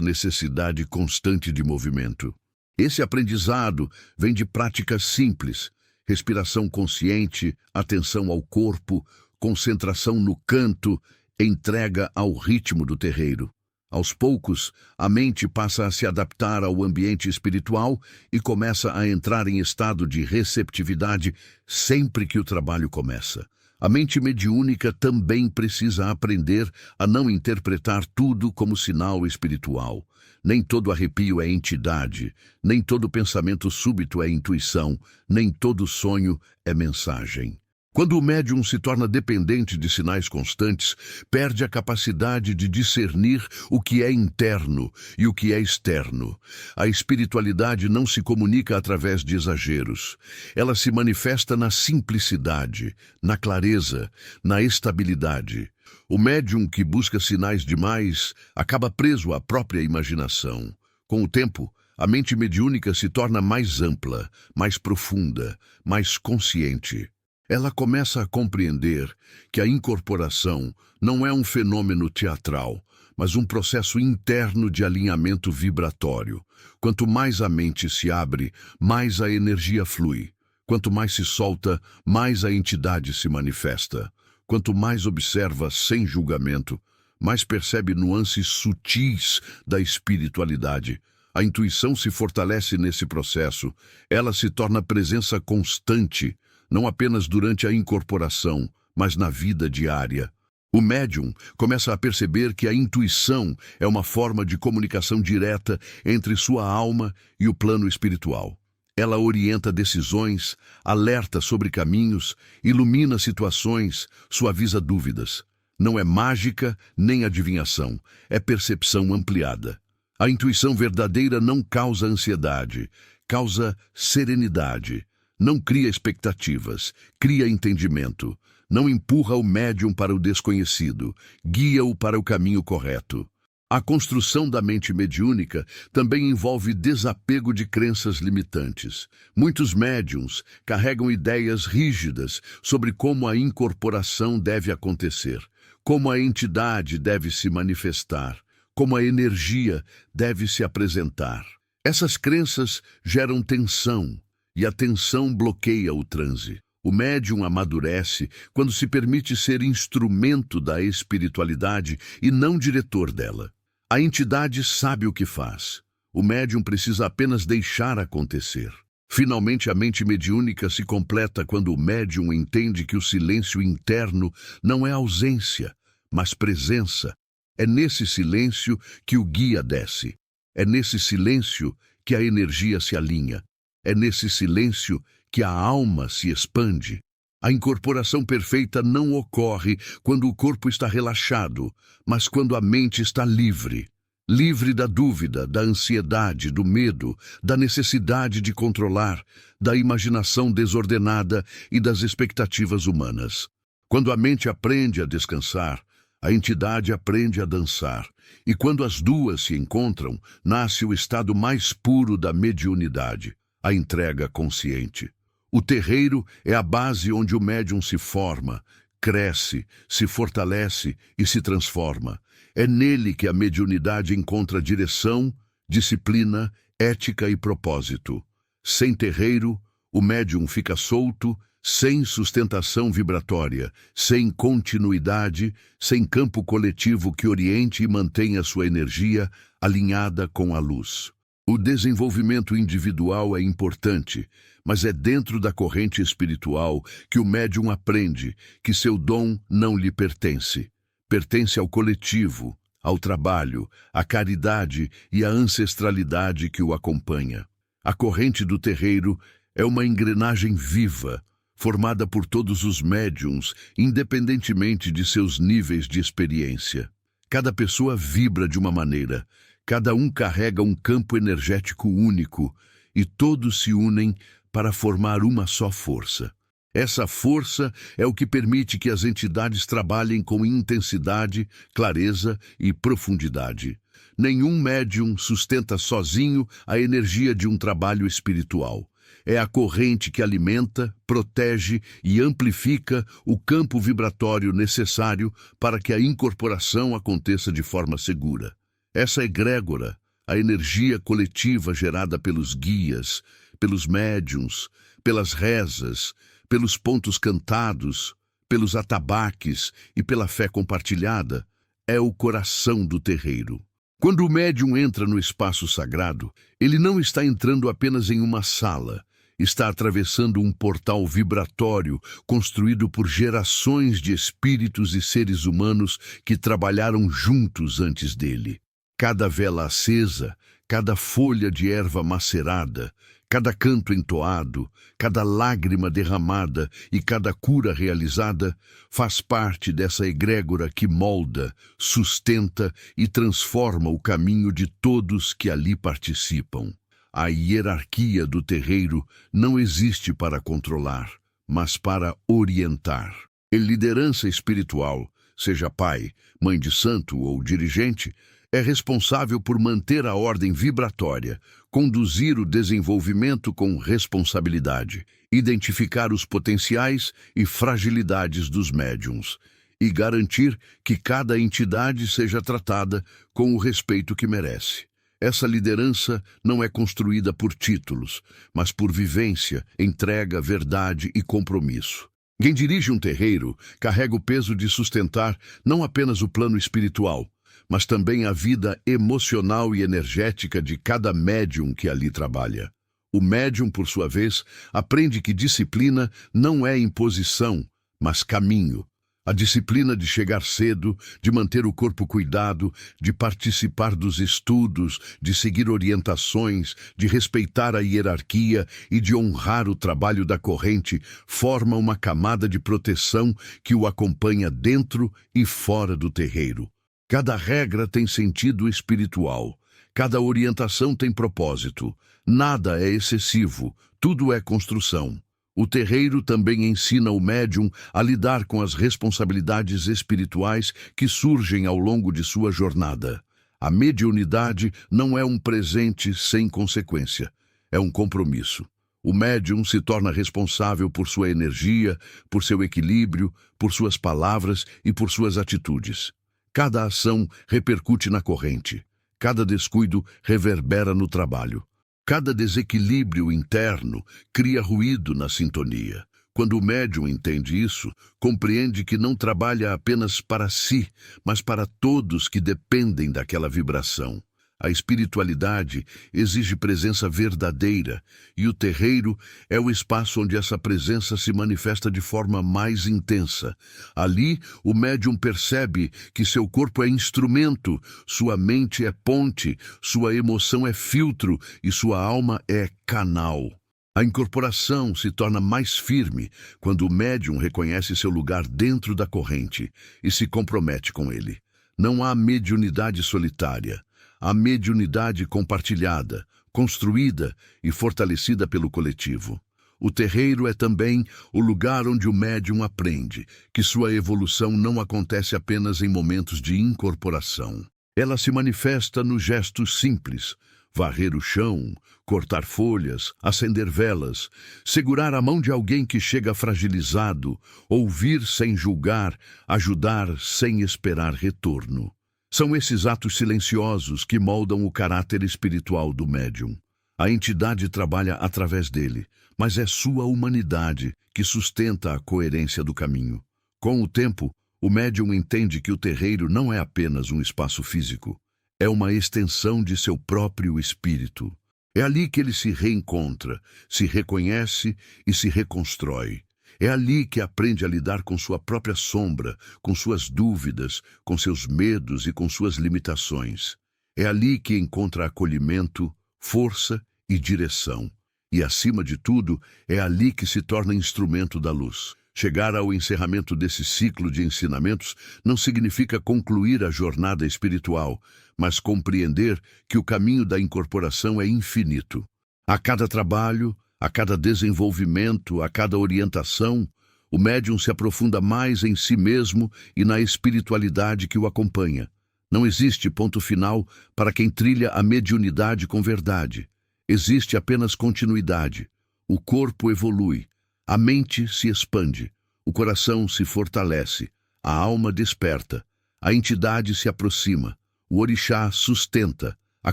necessidade constante de movimento. Esse aprendizado vem de práticas simples: respiração consciente, atenção ao corpo, concentração no canto, entrega ao ritmo do terreiro. Aos poucos, a mente passa a se adaptar ao ambiente espiritual e começa a entrar em estado de receptividade sempre que o trabalho começa. A mente mediúnica também precisa aprender a não interpretar tudo como sinal espiritual. Nem todo arrepio é entidade, nem todo pensamento súbito é intuição, nem todo sonho é mensagem. Quando o médium se torna dependente de sinais constantes, perde a capacidade de discernir o que é interno e o que é externo. A espiritualidade não se comunica através de exageros. Ela se manifesta na simplicidade, na clareza, na estabilidade. O médium que busca sinais demais acaba preso à própria imaginação. Com o tempo, a mente mediúnica se torna mais ampla, mais profunda, mais consciente. Ela começa a compreender que a incorporação não é um fenômeno teatral, mas um processo interno de alinhamento vibratório. Quanto mais a mente se abre, mais a energia flui. Quanto mais se solta, mais a entidade se manifesta. Quanto mais observa sem julgamento, mais percebe nuances sutis da espiritualidade. A intuição se fortalece nesse processo. Ela se torna presença constante, não apenas durante a incorporação, mas na vida diária. O médium começa a perceber que a intuição é uma forma de comunicação direta entre sua alma e o plano espiritual. Ela orienta decisões, alerta sobre caminhos, ilumina situações, suaviza dúvidas. Não é mágica nem adivinhação, é percepção ampliada. A intuição verdadeira não causa ansiedade, causa serenidade. Não cria expectativas, cria entendimento. Não empurra o médium para o desconhecido, guia-o para o caminho correto. A construção da mente mediúnica também envolve desapego de crenças limitantes. Muitos médiuns carregam ideias rígidas sobre como a incorporação deve acontecer, como a entidade deve se manifestar, como a energia deve se apresentar. Essas crenças geram tensão, e a tensão bloqueia o transe. O médium amadurece quando se permite ser instrumento da espiritualidade e não diretor dela. A entidade sabe o que faz. O médium precisa apenas deixar acontecer. Finalmente, a mente mediúnica se completa quando o médium entende que o silêncio interno não é ausência, mas presença. É nesse silêncio que o guia desce. É nesse silêncio que a energia se alinha. É nesse silêncio que a alma se expande. A incorporação perfeita não ocorre quando o corpo está relaxado, mas quando a mente está livre. Livre da dúvida, da ansiedade, do medo, da necessidade de controlar, da imaginação desordenada e das expectativas humanas. Quando a mente aprende a descansar, a entidade aprende a dançar. E quando as duas se encontram, nasce o estado mais puro da mediunidade, a entrega consciente. O terreiro é a base onde o médium se forma, cresce, se fortalece e se transforma. É nele que a mediunidade encontra direção, disciplina, ética e propósito. Sem terreiro, o médium fica solto, sem sustentação vibratória, sem continuidade, sem campo coletivo que oriente e mantenha sua energia alinhada com a luz. O desenvolvimento individual é importante, mas é dentro da corrente espiritual que o médium aprende que seu dom não lhe pertence. Pertence ao coletivo, ao trabalho, à caridade e à ancestralidade que o acompanha. A corrente do terreiro é uma engrenagem viva, formada por todos os médiuns, independentemente de seus níveis de experiência. Cada pessoa vibra de uma maneira, cada um carrega um campo energético único e todos se unem para formar uma só força. Essa força é o que permite que as entidades trabalhem com intensidade, clareza e profundidade. Nenhum médium sustenta sozinho a energia de um trabalho espiritual. É a corrente que alimenta, protege e amplifica o campo vibratório necessário para que a incorporação aconteça de forma segura. Essa egrégora, a energia coletiva gerada pelos guias, pelos médiuns, pelas rezas, pelos pontos cantados, pelos atabaques e pela fé compartilhada, é o coração do terreiro. Quando o médium entra no espaço sagrado, ele não está entrando apenas em uma sala, está atravessando um portal vibratório construído por gerações de espíritos e seres humanos que trabalharam juntos antes dele. Cada vela acesa, cada folha de erva macerada, cada canto entoado, cada lágrima derramada e cada cura realizada faz parte dessa egrégora que molda, sustenta e transforma o caminho de todos que ali participam. A hierarquia do terreiro não existe para controlar, mas para orientar. A liderança espiritual, seja pai, mãe de santo ou dirigente, é responsável por manter a ordem vibratória, conduzir o desenvolvimento com responsabilidade, identificar os potenciais e fragilidades dos médiuns e garantir que cada entidade seja tratada com o respeito que merece. Essa liderança não é construída por títulos, mas por vivência, entrega, verdade e compromisso. Quem dirige um terreiro carrega o peso de sustentar não apenas o plano espiritual, mas também a vida emocional e energética de cada médium que ali trabalha. O médium, por sua vez, aprende que disciplina não é imposição, mas caminho. A disciplina de chegar cedo, de manter o corpo cuidado, de participar dos estudos, de seguir orientações, de respeitar a hierarquia e de honrar o trabalho da corrente forma uma camada de proteção que o acompanha dentro e fora do terreiro. Cada regra tem sentido espiritual. Cada orientação tem propósito. Nada é excessivo, tudo é construção. O terreiro também ensina o médium a lidar com as responsabilidades espirituais que surgem ao longo de sua jornada. A mediunidade não é um presente sem consequência, é um compromisso. O médium se torna responsável por sua energia, por seu equilíbrio, por suas palavras e por suas atitudes. Cada ação repercute na corrente. Cada descuido reverbera no trabalho. Cada desequilíbrio interno cria ruído na sintonia. Quando o médium entende isso, compreende que não trabalha apenas para si, mas para todos que dependem daquela vibração. A espiritualidade exige presença verdadeira, e o terreiro é o espaço onde essa presença se manifesta de forma mais intensa. Ali, o médium percebe que seu corpo é instrumento, sua mente é ponte, sua emoção é filtro e sua alma é canal. A incorporação se torna mais firme quando o médium reconhece seu lugar dentro da corrente e se compromete com ele. Não há mediunidade solitária. A mediunidade compartilhada, construída e fortalecida pelo coletivo. O terreiro é também o lugar onde o médium aprende que sua evolução não acontece apenas em momentos de incorporação. Ela se manifesta nos gestos simples: varrer o chão, cortar folhas, acender velas, segurar a mão de alguém que chega fragilizado, ouvir sem julgar, ajudar sem esperar retorno. São esses atos silenciosos que moldam o caráter espiritual do médium. A entidade trabalha através dele, mas é sua humanidade que sustenta a coerência do caminho. Com o tempo, o médium entende que o terreiro não é apenas um espaço físico, é uma extensão de seu próprio espírito. É ali que ele se reencontra, se reconhece e se reconstrói. É ali que aprende a lidar com sua própria sombra, com suas dúvidas, com seus medos e com suas limitações. É ali que encontra acolhimento, força e direção. E, acima de tudo, é ali que se torna instrumento da luz. Chegar ao encerramento desse ciclo de ensinamentos não significa concluir a jornada espiritual, mas compreender que o caminho da incorporação é infinito. A cada trabalho, a cada desenvolvimento, a cada orientação, o médium se aprofunda mais em si mesmo e na espiritualidade que o acompanha. Não existe ponto final para quem trilha a mediunidade com verdade. Existe apenas continuidade. O corpo evolui, a mente se expande, o coração se fortalece, a alma desperta, a entidade se aproxima, o orixá sustenta, a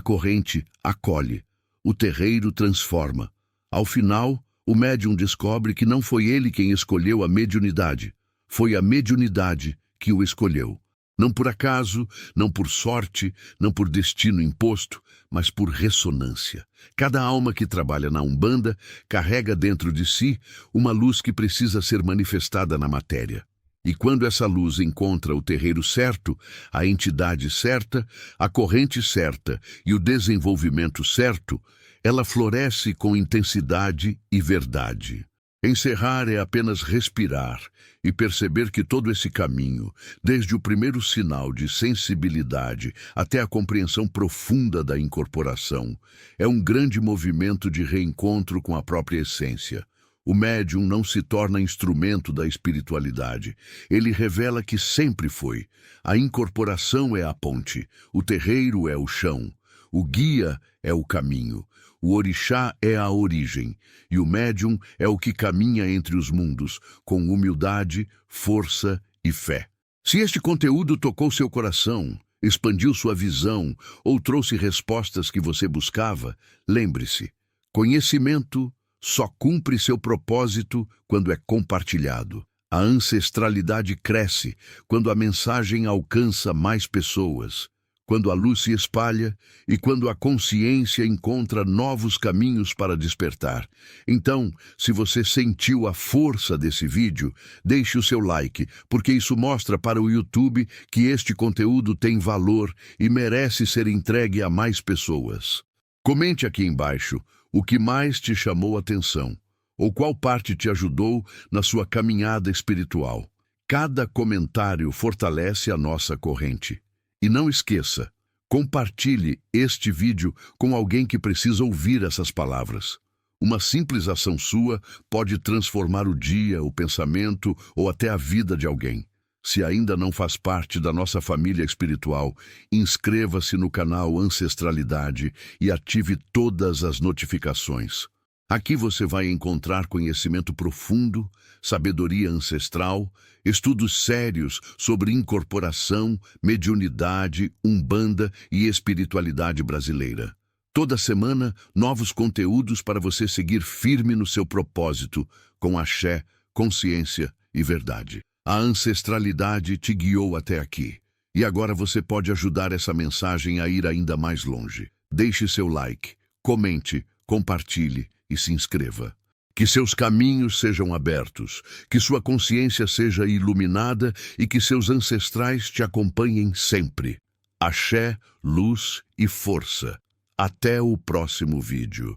corrente acolhe, o terreiro transforma. Ao final, o médium descobre que não foi ele quem escolheu a mediunidade, foi a mediunidade que o escolheu. Não por acaso, não por sorte, não por destino imposto, mas por ressonância. Cada alma que trabalha na Umbanda carrega dentro de si uma luz que precisa ser manifestada na matéria. E quando essa luz encontra o terreiro certo, a entidade certa, a corrente certa e o desenvolvimento certo, ela floresce com intensidade e verdade. Encerrar é apenas respirar e perceber que todo esse caminho, desde o primeiro sinal de sensibilidade até a compreensão profunda da incorporação, é um grande movimento de reencontro com a própria essência. O médium não se torna instrumento da espiritualidade. Ele revela que sempre foi. A incorporação é a ponte, o terreiro é o chão, o guia é o caminho. O orixá é a origem, e o médium é o que caminha entre os mundos, com humildade, força e fé. Se este conteúdo tocou seu coração, expandiu sua visão ou trouxe respostas que você buscava, lembre-se, conhecimento só cumpre seu propósito quando é compartilhado. A ancestralidade cresce quando a mensagem alcança mais pessoas. quando a luz se espalha e quando a consciência encontra novos caminhos para despertar. Então, se você sentiu a força desse vídeo, deixe o seu like, porque isso mostra para o YouTube que este conteúdo tem valor e merece ser entregue a mais pessoas. Comente aqui embaixo o que mais te chamou a atenção, ou qual parte te ajudou na sua caminhada espiritual. Cada comentário fortalece a nossa corrente. E não esqueça, compartilhe este vídeo com alguém que precisa ouvir essas palavras. Uma simples ação sua pode transformar o dia, o pensamento ou até a vida de alguém. Se ainda não faz parte da nossa família espiritual, inscreva-se no canal Ancestralidade e ative todas as notificações. Aqui você vai encontrar conhecimento profundo, sabedoria ancestral, estudos sérios sobre incorporação, mediunidade, umbanda e espiritualidade brasileira. Toda semana, novos conteúdos para você seguir firme no seu propósito, com axé, consciência e verdade. A ancestralidade te guiou até aqui. E agora você pode ajudar essa mensagem a ir ainda mais longe. Deixe seu like, comente, compartilhe e se inscreva. Que seus caminhos sejam abertos, que sua consciência seja iluminada e que seus ancestrais te acompanhem sempre. Axé, luz e força. Até o próximo vídeo.